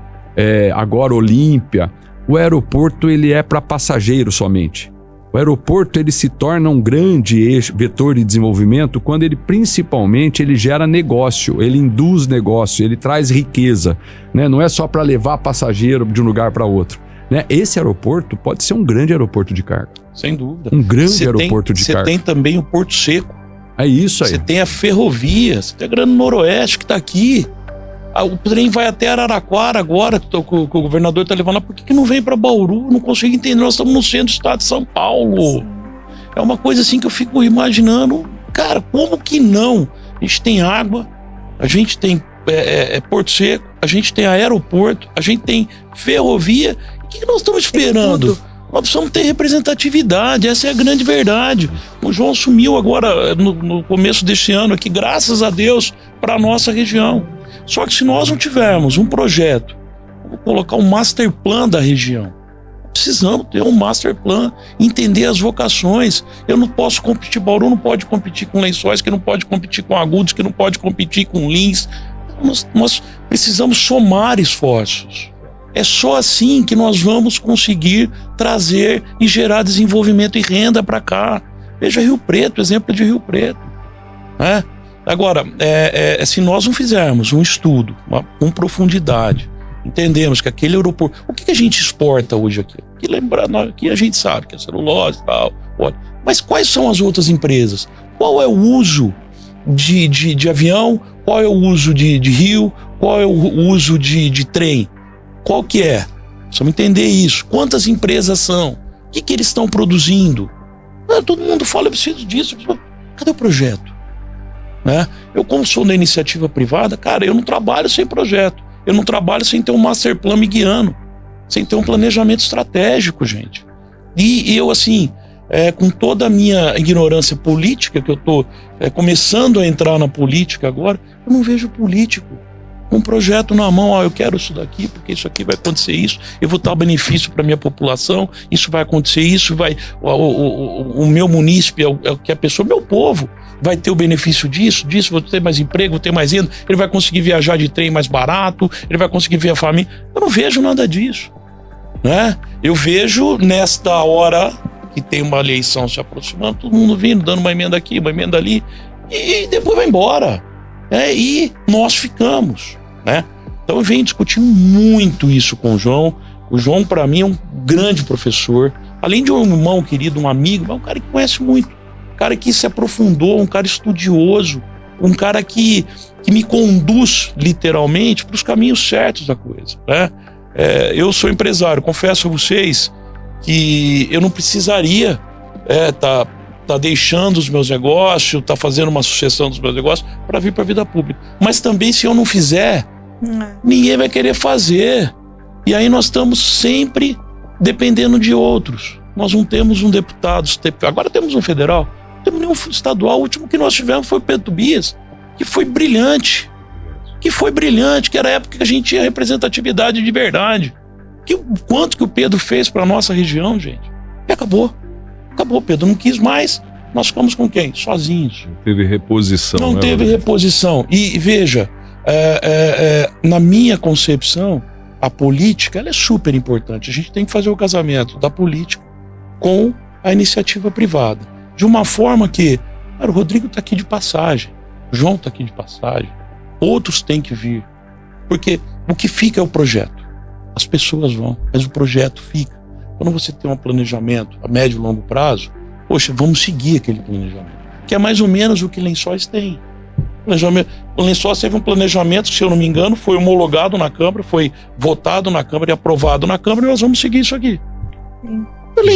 agora Olímpia, o aeroporto ele é para passageiro somente. O aeroporto ele se torna um grande vetor de desenvolvimento quando principalmente ele gera negócio, ele induz negócio, ele traz riqueza, né? Não é só para levar passageiro de um lugar para outro, né? Esse aeroporto pode ser um grande aeroporto de carga. Sem dúvida. Um grande aeroporto de carga. Você tem também o Porto Seco. É isso aí. Você tem a ferrovia, você tem a Grande Noroeste que está aqui. O trem vai até Araraquara agora, que o governador está levando lá. Por que não vem para Bauru? Não consigo entender. Nós estamos no centro do estado de São Paulo. Sim. É uma coisa assim que eu fico imaginando. Cara, como que não? A gente tem água, a gente tem Porto Seco, a gente tem aeroporto, a gente tem ferrovia. O que nós estamos esperando? Nós precisamos ter representatividade, essa é a grande verdade. O João assumiu agora, no começo deste ano aqui, graças a Deus, para a nossa região. Só que se nós não tivermos um projeto, vamos colocar um master plan da região, precisamos ter um master plan, entender as vocações. Eu não posso competir, Bauru não pode competir com Lençóis, que não pode competir com Agudos, que não pode competir com Lins. Nós precisamos somar esforços. É só assim que nós vamos conseguir trazer e gerar desenvolvimento e renda para cá. Veja Rio Preto, exemplo de Rio Preto, né? Agora, se nós não fizermos um estudo com profundidade, entendemos que aquele aeroporto... O que a gente exporta hoje aqui? Aqui a gente sabe que é celulose e tal. Mas quais são as outras empresas? Qual é o uso de avião? Qual é o uso de rio? Qual é o uso de trem? Qual que é? Precisamos entender isso. Quantas empresas são? O que eles estão produzindo? Todo mundo fala, eu preciso disso. Cadê o projeto? Né? Eu, como sou da iniciativa privada, cara, eu não trabalho sem projeto. Eu não trabalho sem ter um master plan me guiando. Sem ter um planejamento estratégico, gente. E eu, assim, com toda a minha ignorância política, que eu tô começando a entrar na política agora, eu não vejo político com um projeto na mão. Eu quero isso daqui, porque isso aqui vai acontecer isso, eu vou dar benefício para minha população, isso vai acontecer, isso vai... O meu munícipe, que a pessoa, meu povo, vai ter o benefício disso, vou ter mais emprego, vou ter mais renda, ele vai conseguir viajar de trem mais barato, ele vai conseguir ver a família. Eu não vejo nada disso, né? Eu vejo nesta hora que tem uma eleição se aproximando, todo mundo vindo, dando uma emenda aqui, uma emenda ali, e depois vai embora, né? E nós ficamos, né? Então eu venho discutindo muito isso com o João. O João, para mim, é um grande professor, além de um irmão querido, um amigo, mas um cara que conhece muito, um cara que se aprofundou, um cara estudioso, um cara que me conduz literalmente para os caminhos certos da coisa, né? Eu sou empresário, confesso a vocês que eu não precisaria tá deixando os meus negócios, tá fazendo uma sucessão dos meus negócios para vir para a vida pública. Mas também, se eu não fizer, ninguém vai querer fazer. E aí nós estamos sempre dependendo de outros. Nós não temos um deputado, agora temos um federal, não temos nenhum estadual. O último que nós tivemos foi o Pedro Tobias, que foi brilhante, que era a época que a gente tinha representatividade de verdade. Quanto que o Pedro fez para nossa região, gente? E acabou, Pedro não quis mais, nós ficamos com quem? Sozinhos. Não teve reposição. Não teve reposição. E veja, na minha concepção, a política ela é super importante. A gente tem que fazer o casamento da política com a iniciativa privada. De uma forma que, cara, o Rodrigo está aqui de passagem, o João está aqui de passagem, outros têm que vir. Porque o que fica é o projeto. As pessoas vão, mas o projeto fica. Quando você tem um planejamento a médio e longo prazo, poxa, vamos seguir aquele planejamento. Que é mais ou menos o que Lençóis tem. O Lençóis teve um planejamento que, se eu não me engano, foi homologado na Câmara, foi votado na Câmara e aprovado na Câmara, e nós vamos seguir isso aqui. Sim.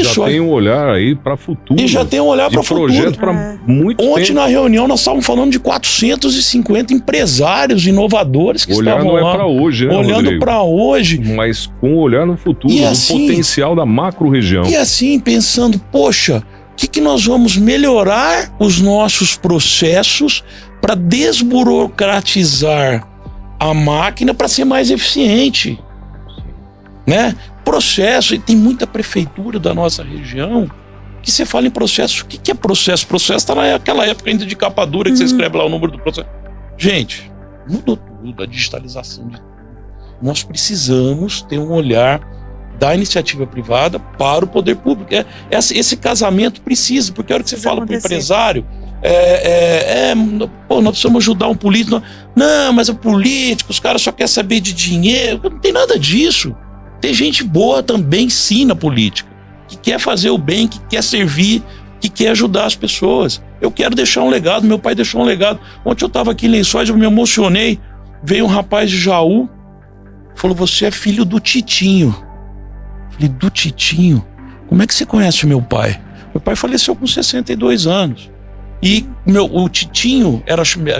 Já tem um olhar aí para futuro. E já tem um olhar para futuro. Projeto para muito tempo. Ontem na reunião nós estávamos falando de 450 empresários inovadores que estavam lá. Olhar não é para hoje, né, olhando para hoje. Mas com olhar no futuro, e no assim, potencial da macro-região. E assim, pensando, poxa, o que nós vamos melhorar os nossos processos para desburocratizar a máquina para ser mais eficiente, né? Processo, e tem muita prefeitura da nossa região que você fala em processo. O que é processo? Processo está naquela época ainda de capa dura que você escreve lá o número do processo. Gente, mudou tudo, a digitalização de tudo. Nós precisamos ter um olhar da iniciativa privada para o poder público. Esse casamento precisa, porque a hora que você fala para o empresário, nós precisamos ajudar um político. Não, mas o político, os caras só querem saber de dinheiro. Não tem nada disso. Tem gente boa também, sim, na política, que quer fazer o bem, que quer servir, que quer ajudar as pessoas. Eu quero deixar um legado, meu pai deixou um legado. Ontem eu estava aqui em Lençóis, eu me emocionei. Veio um rapaz de Jaú, falou: você é filho do Titinho. Eu falei: do Titinho? Como é que você conhece o meu pai? Meu pai faleceu com 62 anos. E o Titinho,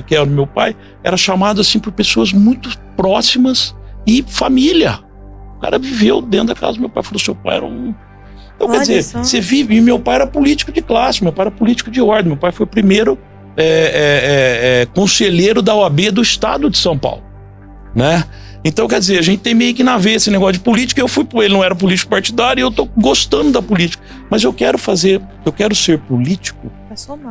que era o meu pai, era chamado assim por pessoas muito próximas e família. O cara viveu dentro da casa do meu pai. Falou: seu pai era um... Então, quer dizer, você vive... E meu pai era político de classe, meu pai era político de ordem. Meu pai foi o primeiro conselheiro da OAB do estado de São Paulo, né? Então, quer dizer, a gente tem meio que na veia esse negócio de política. Eu fui por ele, não era político partidário, e eu tô gostando da política. Mas eu quero ser político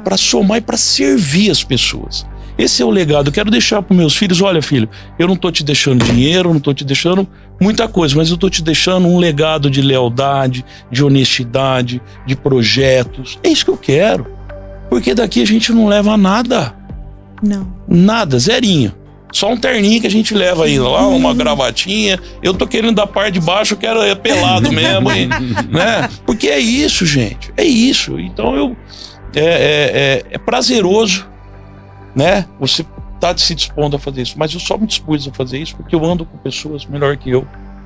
para somar e para servir as pessoas. Esse é o legado. Eu quero deixar para meus filhos: olha, filho, eu não tô te deixando dinheiro, não tô te deixando muita coisa, mas eu tô te deixando um legado de lealdade, de honestidade, de projetos. É isso que eu quero. Porque daqui a gente não leva nada. Não. Nada, zerinho. Só um terninho que a gente leva aí lá, uma gravatinha. Eu tô querendo da parte de baixo, eu quero pelado mesmo, né? Porque é isso, gente. É isso. Então é prazeroso, né? Você tá se dispondo a fazer isso. Mas eu só me dispus a fazer isso porque eu ando com pessoas melhor que eu,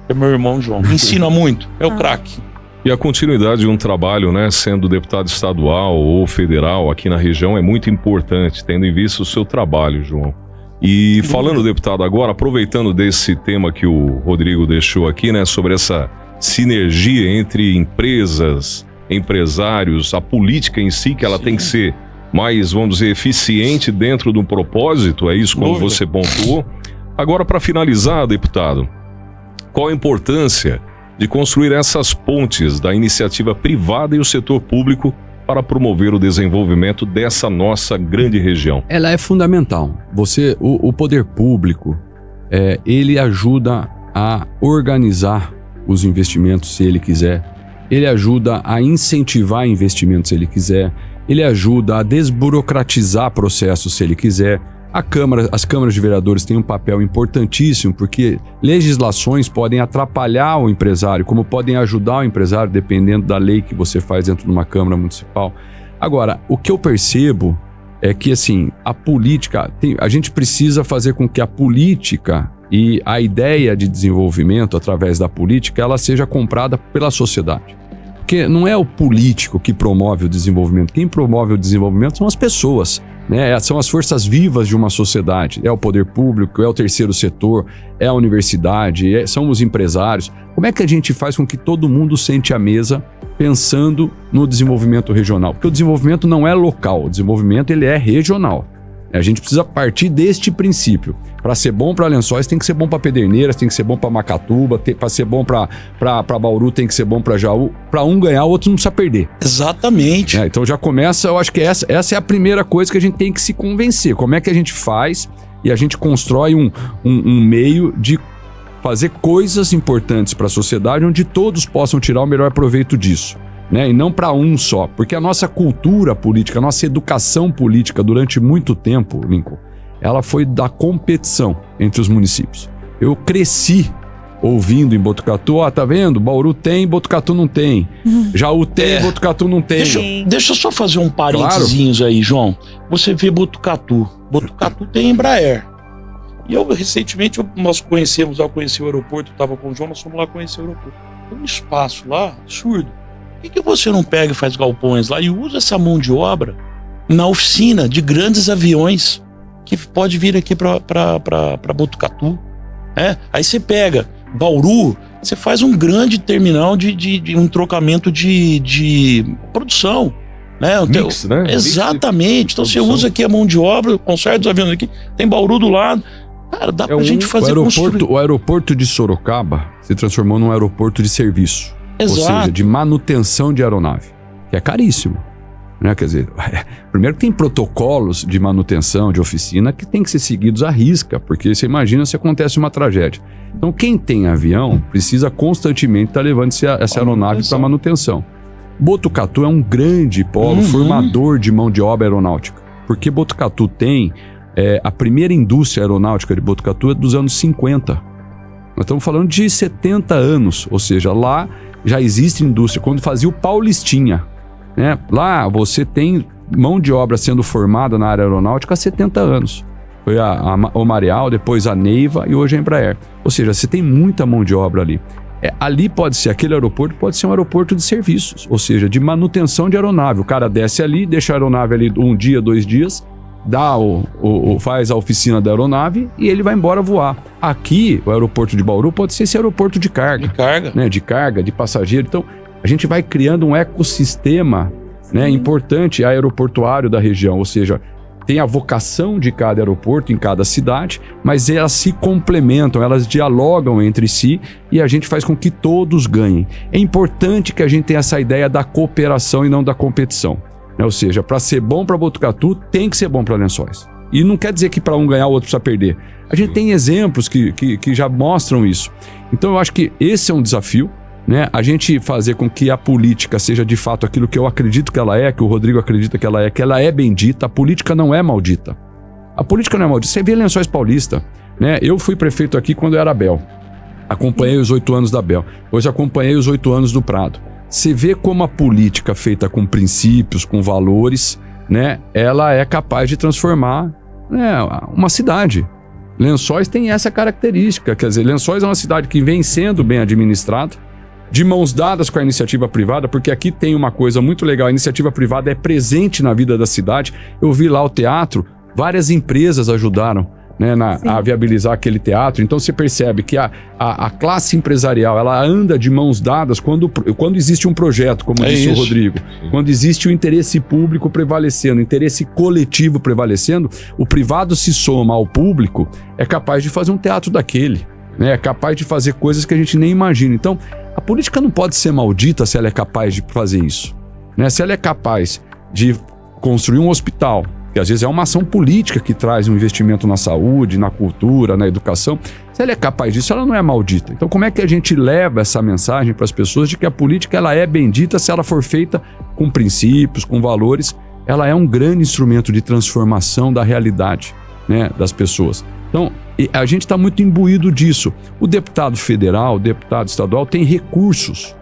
É meu irmão João. Me ensina muito. É o craque. E a continuidade de um trabalho, né, sendo deputado estadual ou federal aqui na região é muito importante, tendo em vista o seu trabalho, João. E falando, deputado, agora, aproveitando desse tema que o Rodrigo deixou aqui, né, sobre essa sinergia entre empresas, empresários, a política em si, que ela tem que ser mais, vamos dizer, eficiente dentro de um propósito, é isso como você pontuou. Agora, para finalizar, deputado, qual a importância de construir essas pontes da iniciativa privada e o setor público para promover o desenvolvimento dessa nossa grande região? Ela é fundamental. O poder público, ele ajuda a organizar os investimentos se ele quiser, ele ajuda a incentivar investimentos se ele quiser, ele ajuda a desburocratizar processos se ele quiser. As câmaras de vereadores têm um papel importantíssimo, porque legislações podem atrapalhar o empresário, como podem ajudar o empresário, dependendo da lei que você faz dentro de uma Câmara Municipal. Agora, o que eu percebo é que, assim, a política, a gente precisa fazer com que a política e a ideia de desenvolvimento através da política, ela seja comprada pela sociedade. Porque não é o político que promove o desenvolvimento, quem promove o desenvolvimento são as pessoas, né? São as forças vivas de uma sociedade, é o poder público, é o terceiro setor, é a universidade, são os empresários. Como é que a gente faz com que todo mundo sente à mesa pensando no desenvolvimento regional? Porque o desenvolvimento não é local, o desenvolvimento ele é regional. A gente precisa partir deste princípio. Para ser bom para Lençóis tem que ser bom para Pederneiras, tem que ser bom para Macatuba, para ser bom para Bauru tem que ser bom para Jaú. Para um ganhar, o outro não precisa perder. Exatamente. Então já começa, eu acho que essa é a primeira coisa que a gente tem que se convencer. Como é que a gente faz e a gente constrói um meio de fazer coisas importantes para a sociedade onde todos possam tirar o melhor proveito disso. Né? E não para um só, porque a nossa cultura política, a nossa educação política durante muito tempo, Lincoln, ela foi da competição entre os municípios. Eu cresci ouvindo em Botucatu, tá vendo? Bauru tem, Botucatu não tem. Jaú tem, Botucatu não tem. Deixa eu só fazer um parênteses aí, João. Você vê Botucatu tem Embraer. E recentemente, nós conhecemos, ao conhecer o aeroporto, eu estava com o João, nós fomos lá conhecer o aeroporto. Tem um espaço lá absurdo. Por que você não pega e faz galpões lá e usa essa mão de obra na oficina de grandes aviões que pode vir aqui para Botucatu? Aí você pega Bauru, você faz um grande terminal de um trocamento de produção. Mix, né? Exatamente. Então você usa aqui a mão de obra, conserta os aviões aqui, tem Bauru do lado. Cara, dá pra gente fazer o aeroporto de Sorocaba se transformou num aeroporto de serviço. Exato. Ou seja, de manutenção de aeronave, que é caríssimo. Né? Quer dizer, primeiro tem protocolos de manutenção de oficina que tem que ser seguidos à risca, porque você imagina se acontece uma tragédia. Então quem tem avião precisa constantemente estar levando essa aeronave para manutenção. Botucatu é um grande polo formador de mão de obra aeronáutica, porque Botucatu tem a primeira indústria aeronáutica de Botucatu é dos anos 50. Nós estamos falando de 70 anos, ou seja, lá já existe indústria. Quando fazia o Paulistinha, né? Lá você tem mão de obra sendo formada na área aeronáutica há 70 anos. Foi o Marial, depois a Neiva e hoje a Embraer. Ou seja, você tem muita mão de obra ali. Ali pode ser, aquele aeroporto pode ser um aeroporto de serviços, ou seja, de manutenção de aeronave. O cara desce ali, deixa a aeronave ali 1 dia, 2 dias, faz a oficina da aeronave e ele vai embora voar. Aqui, o aeroporto de Bauru pode ser esse aeroporto de carga. Né? De carga, de passageiro. Então, a gente vai criando um ecossistema, né, importante aeroportuário da região. Ou seja, tem a vocação de cada aeroporto em cada cidade, mas elas se complementam, elas dialogam entre si e a gente faz com que todos ganhem. É importante que a gente tenha essa ideia da cooperação e não da competição. Ou seja, para ser bom para Botucatu, tem que ser bom para Lençóis. E não quer dizer que para um ganhar, o outro precisa perder. A gente tem exemplos que já mostram isso. Então eu acho que esse é um desafio, né? A gente fazer com que a política seja de fato aquilo que eu acredito que ela é, que o Rodrigo acredita que ela é bendita. A política não é maldita. A política não é maldita. Você vê Lençóis Paulista, né? Eu fui prefeito aqui quando eu era Bel. Acompanhei os 8 anos da Bel. Hoje acompanhei os 8 anos do Prado. Você vê como a política feita com princípios, com valores, né, ela é capaz de transformar, né, uma cidade. Lençóis tem essa característica, quer dizer, Lençóis é uma cidade que vem sendo bem administrada, de mãos dadas com a iniciativa privada, porque aqui tem uma coisa muito legal, a iniciativa privada é presente na vida da cidade. Eu vi lá o teatro, várias empresas ajudaram, né, a viabilizar aquele teatro. Então você percebe que a classe empresarial, ela anda de mãos dadas quando existe um projeto, como disse o Rodrigo. Quando existe o interesse público prevalecendo, o interesse coletivo prevalecendo, o privado se soma ao público, é capaz de fazer um teatro daquele, né? É capaz de fazer coisas que a gente nem imagina. Então, a política não pode ser maldita se ela é capaz de fazer isso, né? Se ela é capaz de construir um hospital, que às vezes é uma ação política que traz um investimento na saúde, na cultura, na educação. Se ela é capaz disso, ela não é maldita. Então, como é que a gente leva essa mensagem para as pessoas de que a política ela é bendita se ela for feita com princípios, com valores? Ela é um grande instrumento de transformação da realidade, né, das pessoas. Então, a gente está muito imbuído disso. O deputado federal, o deputado estadual tem recursos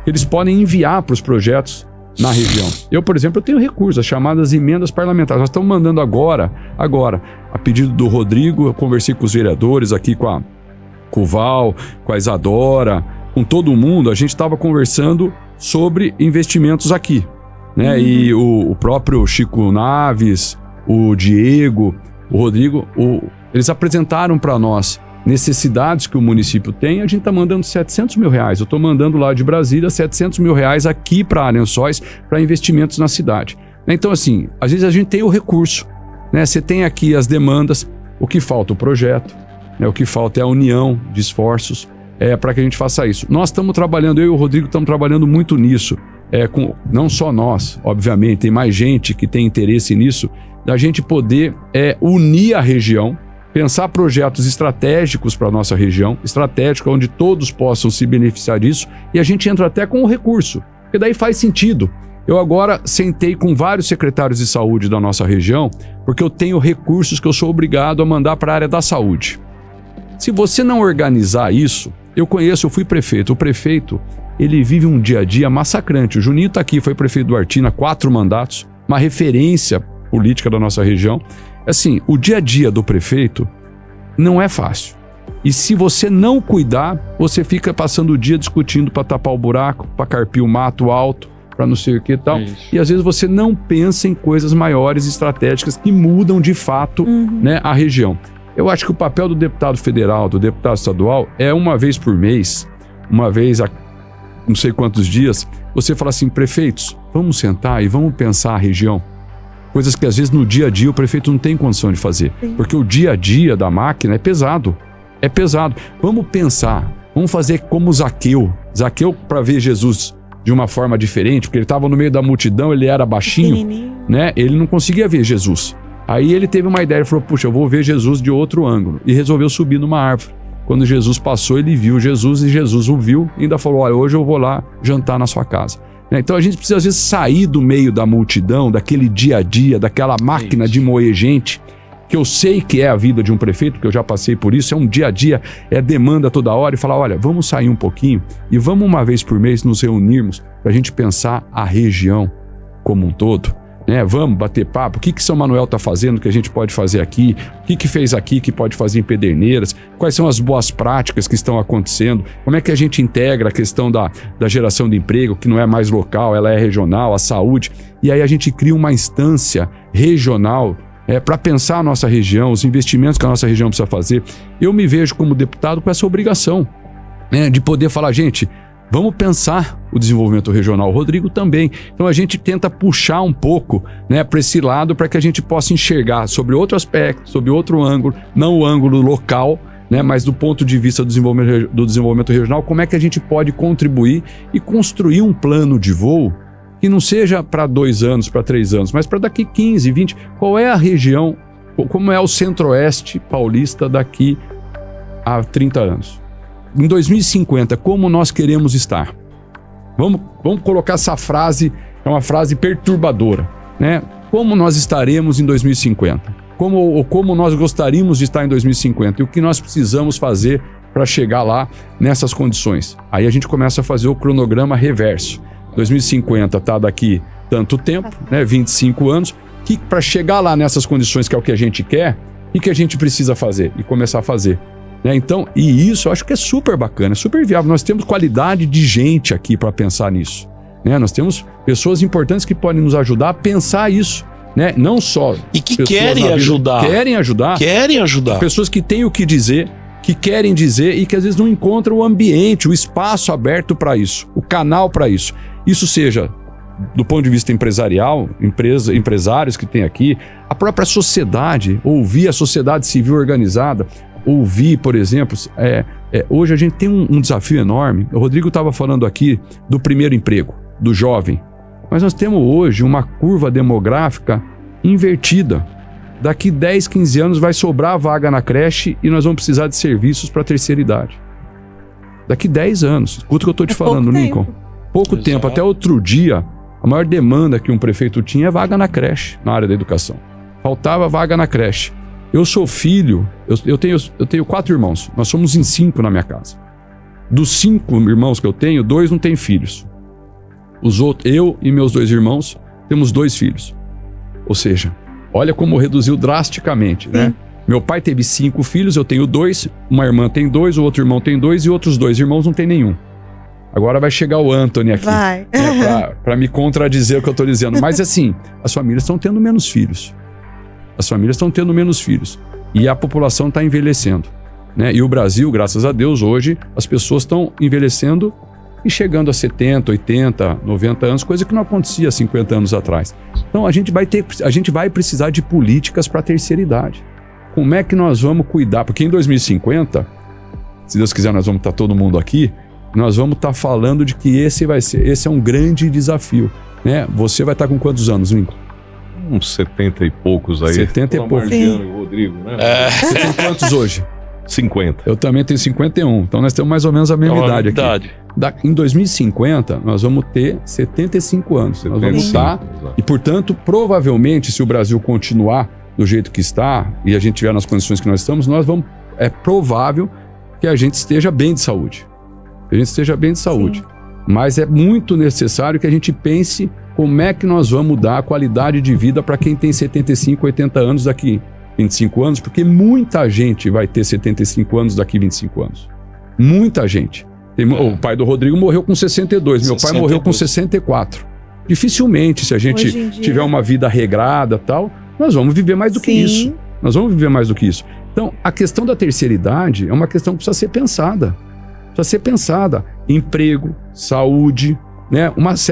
que eles podem enviar para os projetos na região. Eu, por exemplo, tenho recursos, as chamadas emendas parlamentares. Nós estamos mandando agora, a pedido do Rodrigo, eu conversei com os vereadores aqui, com o Val, com a Isadora, com todo mundo, a gente estava conversando sobre investimentos aqui, né? E o próprio Chico Naves, o Diego, o Rodrigo, eles apresentaram para nós necessidades que o município tem. A gente está mandando 700 mil reais. Eu estou mandando lá de Brasília 700 mil reais aqui para Lençóis, para investimentos na cidade. Então, assim, às vezes a gente tem o recurso, né? Você tem aqui as demandas, o que falta o projeto, né? O que falta é a união de esforços para que a gente faça isso. Nós estamos trabalhando, eu e o Rodrigo estamos trabalhando muito nisso, não só nós, obviamente, tem mais gente que tem interesse nisso, da gente poder unir a região, pensar projetos estratégicos para a nossa região, estratégico onde todos possam se beneficiar disso, e a gente entra até com o recurso, porque daí faz sentido. Eu agora sentei com vários secretários de saúde da nossa região, porque eu tenho recursos que eu sou obrigado a mandar para a área da saúde. Se você não organizar isso, eu fui prefeito, o prefeito, ele vive um dia a dia massacrante. O Juninho está aqui, foi prefeito do Artina, 4 mandatos, uma referência política da nossa região. Assim, o dia a dia do prefeito não é fácil. E se você não cuidar, você fica passando o dia discutindo para tapar o buraco, para carpir o mato alto, para não sei o que e tal. E às vezes você não pensa em coisas maiores, estratégicas, que mudam de fato, né, a região. Eu acho que o papel do deputado federal, do deputado estadual, é uma vez por mês, uma vez a não sei quantos dias, você fala assim: prefeitos, vamos sentar e vamos pensar a região. Coisas que às vezes no dia a dia o prefeito não tem condição de fazer. Porque o dia a dia da máquina é pesado. É pesado. Vamos pensar, vamos fazer como Zaqueu. Zaqueu, para ver Jesus de uma forma diferente, porque ele estava no meio da multidão, ele era baixinho, né? Ele não conseguia ver Jesus. Aí ele teve uma ideia, ele falou: puxa, eu vou ver Jesus de outro ângulo. E resolveu subir numa árvore. Quando Jesus passou, ele viu Jesus e Jesus o viu e ainda falou: olha, hoje eu vou lá jantar na sua casa. Então a gente precisa às vezes sair do meio da multidão, daquele dia a dia, daquela máquina de moer gente, que eu sei que é a vida de um prefeito, que eu já passei por isso, é um dia a dia, é demanda toda hora, e falar: olha, vamos sair um pouquinho e vamos uma vez por mês nos reunirmos para a gente pensar a região como um todo, né? Vamos bater papo, o que São Manuel está fazendo que a gente pode fazer aqui, o que fez aqui que pode fazer em Pederneiras, quais são as boas práticas que estão acontecendo, como é que a gente integra a questão da geração de emprego, que não é mais local, ela é regional, a saúde, e aí a gente cria uma instância regional para pensar a nossa região, os investimentos que a nossa região precisa fazer. Eu me vejo como deputado com essa obrigação, né, de poder falar: gente, vamos pensar o desenvolvimento regional. O Rodrigo também. Então a gente tenta puxar um pouco, né, para esse lado, para que a gente possa enxergar sobre outro aspecto, sobre outro ângulo, não o ângulo local, né, mas do ponto de vista do desenvolvimento regional, como é que a gente pode contribuir e construir um plano de voo que não seja para 2 anos, para 3 anos, mas para daqui 15, 20. Qual é a região, como é o centro-oeste paulista daqui a 30 anos? Em 2050, como nós queremos estar? Vamos colocar essa frase, é uma frase perturbadora, né? Como nós estaremos em 2050? Como nós gostaríamos de estar em 2050? E o que nós precisamos fazer para chegar lá nessas condições? Aí a gente começa a fazer o cronograma reverso. 2050 está daqui tanto tempo, né? 25 anos, que para chegar lá nessas condições, que é o que a gente quer, O que a gente precisa fazer? E começar a fazer. Né? Então, e isso eu acho que é super bacana, é super viável. Nós temos qualidade de gente aqui para pensar nisso. Né? Nós temos pessoas importantes que podem nos ajudar a pensar isso. Né? Não só e que querem ajudar. Querem ajudar. Pessoas que têm o que dizer, que querem dizer e que às vezes não encontram o ambiente, o espaço aberto para isso, o canal para isso. Isso seja do ponto de vista empresarial, empresários que tem aqui, a própria sociedade, ouvir a sociedade civil organizada, ouvir, por exemplo, hoje a gente tem um desafio enorme. O Rodrigo estava falando aqui do primeiro emprego, do jovem. Mas nós temos hoje uma curva demográfica invertida. Daqui 10, 15 anos vai sobrar vaga na creche e nós vamos precisar de serviços para a terceira idade. Daqui 10 anos. Escuta o que eu estou te falando, Lincoln. Pouco tempo. Até outro dia, a maior demanda que um prefeito tinha é vaga na creche, na área da educação. Faltava vaga na creche. Eu sou filho, eu tenho 4 irmãos. Nós somos em 5 na minha casa. Dos 5 irmãos que eu tenho, 2 não têm filhos. Os outros, eu e meus 2 irmãos, temos 2 filhos. Ou seja, olha como reduziu drasticamente, né? Meu pai teve 5 filhos, eu tenho 2, uma irmã tem 2, o outro irmão tem 2 e outros 2 irmãos não tem nenhum. Agora vai chegar o Anthony aqui, né, para me contradizer o que eu estou dizendo. Mas assim, as famílias estão tendo menos filhos. As famílias estão tendo menos filhos. E a população está envelhecendo. Né? E o Brasil, graças a Deus, hoje as pessoas estão envelhecendo e chegando a 70, 80, 90 anos, coisa que não acontecia 50 anos atrás. Então a gente vai precisar de políticas para a terceira idade. Como é que nós vamos cuidar? Porque em 2050, se Deus quiser, nós vamos estar todo mundo aqui, nós vamos estar falando de que esse é um grande desafio. Né? Você vai estar com quantos anos, Lincoln? Uns 70 e poucos aí. 70 e poucos. E o Rodrigo, né? Você tem quantos hoje? 50. Eu também tenho 51. Então nós temos mais ou menos a mesma idade aqui. Em 2050, nós vamos ter 75 anos. 75, nós vamos estar. E, portanto, provavelmente, se o Brasil continuar do jeito que está e a gente tiver nas condições que nós estamos, é provável que a gente esteja bem de saúde. Mas é muito necessário que a gente pense como é que nós vamos dar a qualidade de vida para quem tem 75, 80 anos daqui 25 anos, porque muita gente vai ter 75 anos daqui 25 anos. Muita gente. O pai do Rodrigo morreu com 62, meu pai morreu com 64. Dificilmente, se a gente tiver uma vida regrada e tal, nós vamos viver mais do que isso. Então, a questão da terceira idade é uma questão que precisa ser pensada. Emprego, saúde, né?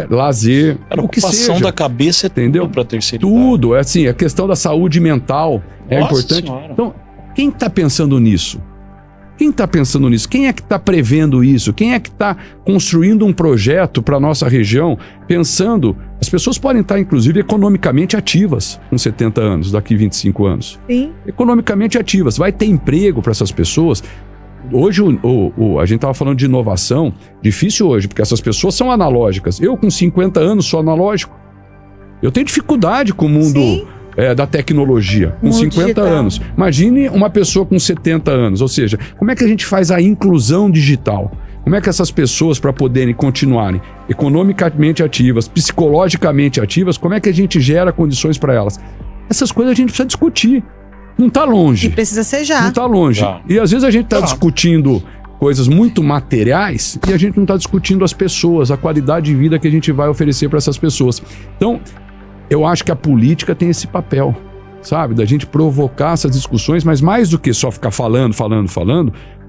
Lazer, o que seja. A ocupação da cabeça é tudo para a terceira idade. Tudo, assim, a questão da saúde mental é importante. Senhora. Então, quem está pensando nisso? Quem é que está prevendo isso? Quem é que está construindo um projeto para a nossa região, pensando... As pessoas podem estar, inclusive, economicamente ativas com 70 anos, daqui 25 anos. Sim. Economicamente ativas. Vai ter emprego para essas pessoas. Hoje, a gente estava falando de inovação, difícil hoje, porque essas pessoas são analógicas. Eu, com 50 anos, sou analógico. Eu tenho dificuldade com o mundo da tecnologia, com 50 digital. Anos. Imagine uma pessoa com 70 anos, ou seja, como é que a gente faz a inclusão digital? Como é que essas pessoas, para poderem continuarem economicamente ativas, psicologicamente ativas, como é que a gente gera condições para elas? Essas coisas a gente precisa discutir. Não está longe. E precisa ser já. Não está longe. Já. E às vezes a gente está discutindo coisas muito materiais e a gente não está discutindo as pessoas, a qualidade de vida que a gente vai oferecer para essas pessoas. Então, eu acho que a política tem esse papel, sabe? Da gente provocar essas discussões, mas mais do que só ficar falando,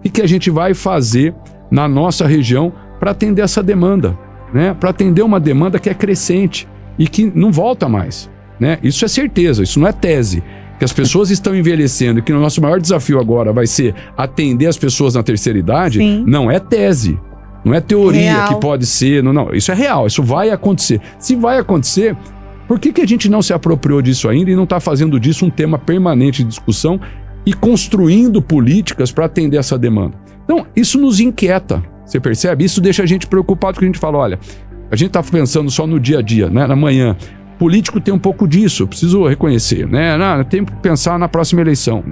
o que a gente vai fazer na nossa região para atender essa demanda, né? Para atender uma demanda que é crescente e que não volta mais, né? Isso é certeza, isso não é tese. Que as pessoas estão envelhecendo e que o nosso maior desafio agora vai ser atender as pessoas na terceira idade, não é tese, não é teoria que pode ser, não, isso é real, isso vai acontecer. Se vai acontecer, por que a gente não se apropriou disso ainda e não está fazendo disso um tema permanente de discussão e construindo políticas para atender essa demanda? Então, isso nos inquieta, você percebe? Isso deixa a gente preocupado, porque a gente fala, olha, a gente está pensando só no dia a dia, né? Na manhã. Político tem um pouco disso, preciso reconhecer, né? Tem que pensar na próxima eleição.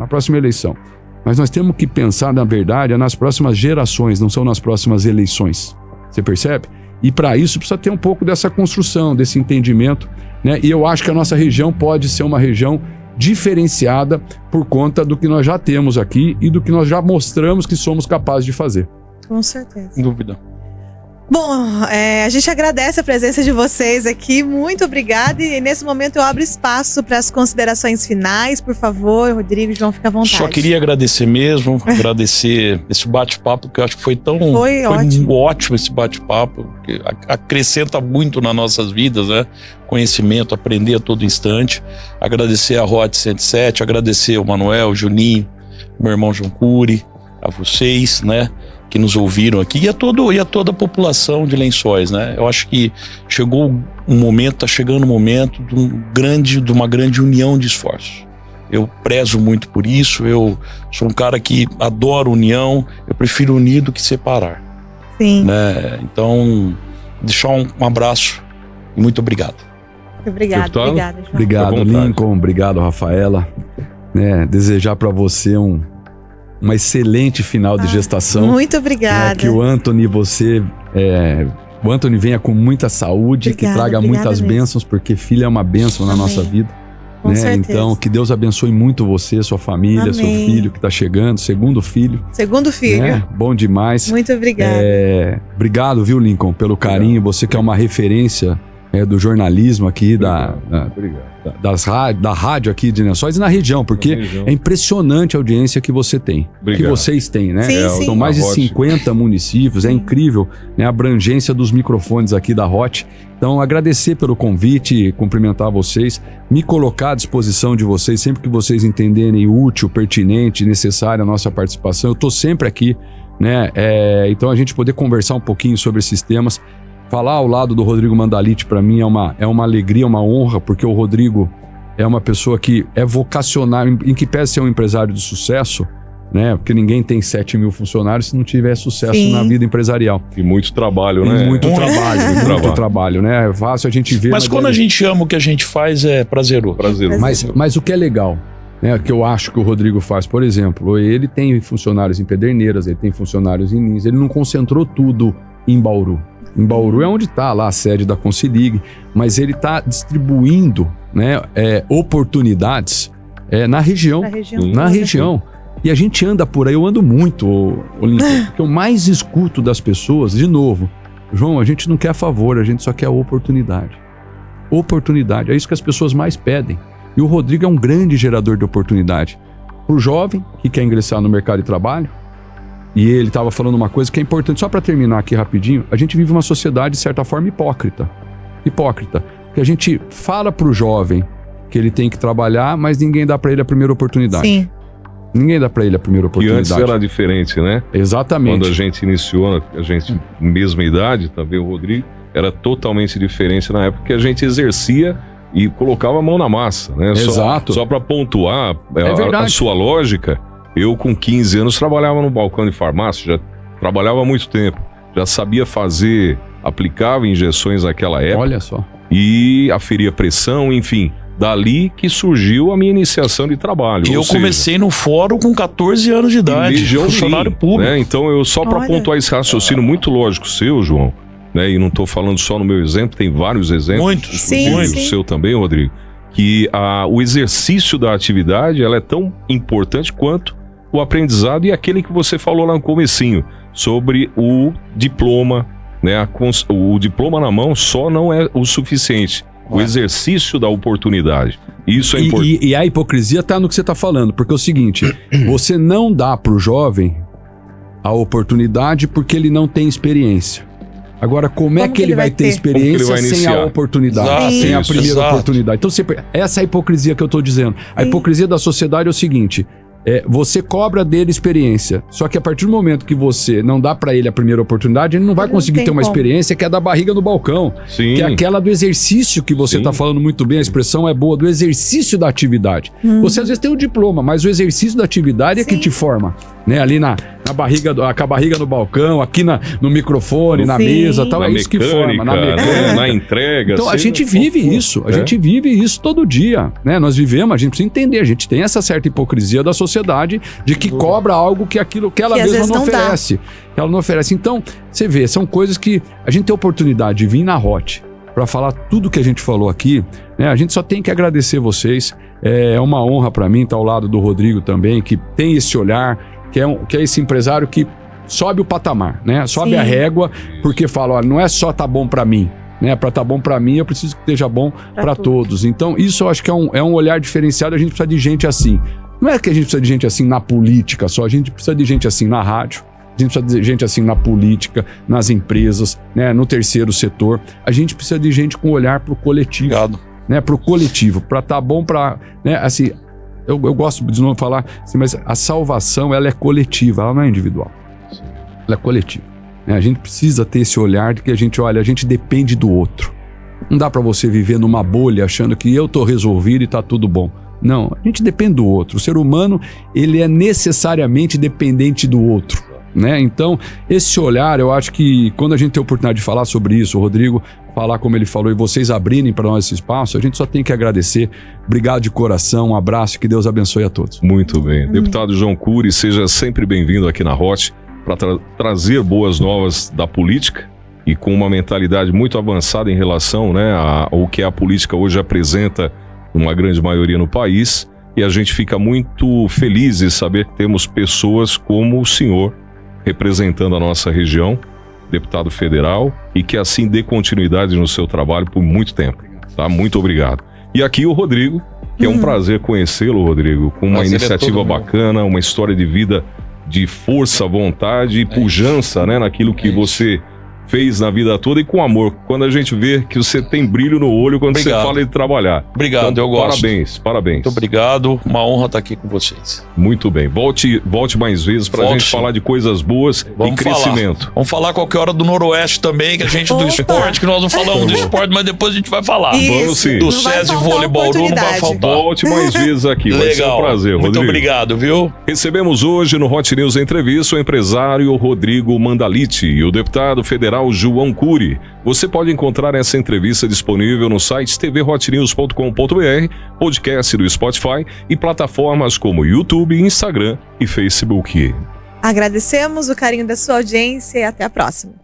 Mas nós temos que pensar, na verdade, nas próximas gerações, não são nas próximas eleições. Você percebe? E para isso precisa ter um pouco dessa construção, desse entendimento, né? E eu acho que a nossa região pode ser uma região diferenciada por conta do que nós já temos aqui e do que nós já mostramos que somos capazes de fazer. Com certeza. Sem dúvida. Bom, a gente agradece a presença de vocês aqui, muito obrigada, e nesse momento eu abro espaço para as considerações finais, por favor, Rodrigo e João, fica à vontade. Só queria agradecer mesmo, agradecer esse bate-papo, que eu acho que foi ótimo esse bate-papo, que acrescenta muito nas nossas vidas, né? Conhecimento, aprender a todo instante. Agradecer a Hot 107, agradecer o Manuel, o Juninho, meu irmão João Cury, a vocês, né? Que nos ouviram aqui e a toda a população de Lençóis, né? Eu acho que chegou um momento, tá chegando um momento de uma grande união de esforços. Eu prezo muito por isso, eu sou um cara que adoro união, eu prefiro unir do que separar. Sim. Né? Então, deixar um abraço e muito obrigado. Obrigada, João. Obrigado, Lincoln, obrigado, Rafaela. Né? Desejar para você uma excelente final de gestação. Muito obrigada. Que o Anthony, o Anthony venha com muita saúde, obrigada, que traga muitas bênçãos, porque filho é uma bênção na nossa vida. Com certeza. Então, que Deus abençoe muito você, sua família, seu filho que está chegando, segundo filho. Né? Bom demais. Muito obrigada. Obrigado, viu, Lincoln, pelo carinho. Você que é uma referência do jornalismo aqui, da rádio aqui de Lençóis e na região, porque é impressionante a audiência que você tem, que vocês têm, né? Sim. São mais de 50 municípios, é incrível, né, a abrangência dos microfones aqui da Hot. Então, agradecer pelo convite, cumprimentar vocês, me colocar à disposição de vocês, sempre que vocês entenderem útil, pertinente, necessária a nossa participação, eu estou sempre aqui, né? Então, a gente poder conversar um pouquinho sobre esses temas. Falar ao lado do Rodrigo Mandaliti, para mim, é uma alegria, uma honra, porque o Rodrigo é uma pessoa que é vocacional, em que pese ser um empresário de sucesso, né? Porque ninguém tem 7 mil funcionários se não tiver sucesso na vida empresarial. E muito trabalho, né? Muito trabalho, né? É fácil a gente ver. Mas quando a gente ama o que a gente faz, é prazeroso. Mas o que é legal, né? Que eu acho que o Rodrigo faz, por exemplo, ele tem funcionários em Pederneiras, ele tem funcionários em Lins, ele não concentrou tudo em Bauru. Em Bauru é onde está lá a sede da Concilig, mas ele está distribuindo, né, oportunidades na região. Na região. E a gente anda por aí, eu ando muito, Lincoln, porque eu mais escuto das pessoas, de novo, João, a gente não quer favor, a gente só quer oportunidade. Oportunidade, é isso que as pessoas mais pedem. E o Rodrigo é um grande gerador de oportunidade. Para o jovem que quer ingressar no mercado de trabalho, e ele estava falando uma coisa que é importante, só para terminar aqui rapidinho, a gente vive uma sociedade, de certa forma, hipócrita. Porque a gente fala para o jovem que ele tem que trabalhar, mas ninguém dá para ele a primeira oportunidade. Sim. Ninguém dá para ele a primeira oportunidade. E antes era diferente, né? Exatamente. Quando a gente iniciou, a gente, mesma idade, também o Rodrigo, era totalmente diferente na época que a gente exercia e colocava a mão na massa, né? Exato. Só para pontuar a sua lógica, eu com 15 anos trabalhava no balcão de farmácia, já trabalhava há muito tempo, já sabia fazer, aplicava injeções naquela época. Olha só. E aferia pressão, enfim, dali que surgiu a minha iniciação de trabalho. Eu comecei no fórum com 14 anos de idade, funcionário público. Né? Então, só para pontuar esse raciocínio muito lógico seu, João, né? E não estou falando só no meu exemplo, tem vários exemplos. Muitos. Sim. O seu também, Rodrigo. Que o exercício da atividade ela é tão importante quanto o aprendizado e aquele que você falou lá no comecinho, sobre o diploma, né? O diploma na mão só não é o suficiente. O exercício da oportunidade. Isso é importante. E a hipocrisia está no que você está falando, porque é o seguinte, você não dá para o jovem a oportunidade porque ele não tem experiência. Agora, como é que ele vai ter experiência sem a oportunidade, sem a primeira oportunidade? Então, essa é a hipocrisia que eu estou dizendo. A hipocrisia da sociedade é o seguinte... você cobra dele experiência, só que a partir do momento que você não dá pra ele a primeira oportunidade, ele não vai conseguir ter uma experiência que é da barriga no balcão, que é aquela do exercício que você tá falando muito bem, a expressão é boa, do exercício da atividade. Você às vezes tem o diploma, mas o exercício da atividade é que te forma, né? Ali na barriga, com a barriga no balcão, aqui no microfone, na mesa, tal, é isso que forma, na mecânica, na entrega. Então a gente vive isso, a gente vive isso todo dia, né? Nós vivemos, a gente precisa entender, a gente tem essa certa hipocrisia da sociedade de que cobra algo que aquilo que ela mesma não oferece. Ela não oferece. Então, você vê, são coisas que a gente tem a oportunidade de vir na Hot para falar tudo que a gente falou aqui, né? A gente só tem que agradecer vocês, É uma honra para mim estar ao lado do Rodrigo também, que tem esse olhar, que é esse empresário que sobe o patamar, né? Sobe a régua, porque fala, olha, não é só tá bom para mim, né? Para tá bom para mim, eu preciso que esteja bom para todos. Então, isso eu acho que é um olhar diferenciado, a gente precisa de gente assim. Não é que a gente precisa de gente assim na política só, a gente precisa de gente assim na rádio, a gente precisa de gente assim na política, nas empresas, né? No terceiro setor. A gente precisa de gente com olhar pro coletivo. Obrigado. Né, pro coletivo, para tá bom para, né, assim, eu gosto de novo falar assim, mas a salvação ela é coletiva, ela não é individual, ela é coletiva, né? A gente precisa ter esse olhar de que a gente depende do outro. Não dá para você viver numa bolha achando que eu tô resolvido e tá tudo bom. Não, a gente depende do outro. O ser humano, ele é necessariamente dependente do outro, né? Então, esse olhar, eu acho que quando a gente tem a oportunidade de falar sobre isso, o Rodrigo falar como ele falou e vocês abrirem para nós esse espaço, a gente só tem que agradecer. Obrigado de coração, um abraço, que Deus abençoe a todos. Muito bem. Deputado João Cury, seja sempre bem-vindo aqui na Hot para trazer boas novas da política e com uma mentalidade muito avançada em relação, né, ao que a política hoje apresenta numa grande maioria no país. E a gente fica muito feliz de saber que temos pessoas como o senhor representando a nossa região, deputado federal, e que assim dê continuidade no seu trabalho por muito tempo, tá? Muito obrigado. E aqui o Rodrigo, que é um prazer conhecê-lo, Rodrigo, com uma iniciativa bacana, uma história de vida de força, vontade e pujança, né, naquilo que você fez na vida toda e com amor. Quando a gente vê que você tem brilho no olho quando você fala de trabalhar. Obrigado, então, eu gosto. Parabéns. Muito obrigado, uma honra estar aqui com vocês. Muito bem. Volte mais vezes pra gente falar de coisas boas e crescimento. Vamos falar qualquer hora do Noroeste também, que a gente do esporte, que nós não falamos do esporte, mas depois a gente vai falar. Isso. Vamos sim. Do SESI Voleibol não vai faltar. Volte mais vezes aqui. Vai ser um prazer, Rodrigo. Muito obrigado, viu? Recebemos hoje no Hot News Entrevista o empresário Rodrigo Mandaliti e o deputado federal João Cury. Você pode encontrar essa entrevista disponível no site tvhotnews.com.br, podcast do Spotify e plataformas como YouTube, Instagram e Facebook. Agradecemos o carinho da sua audiência e até a próxima.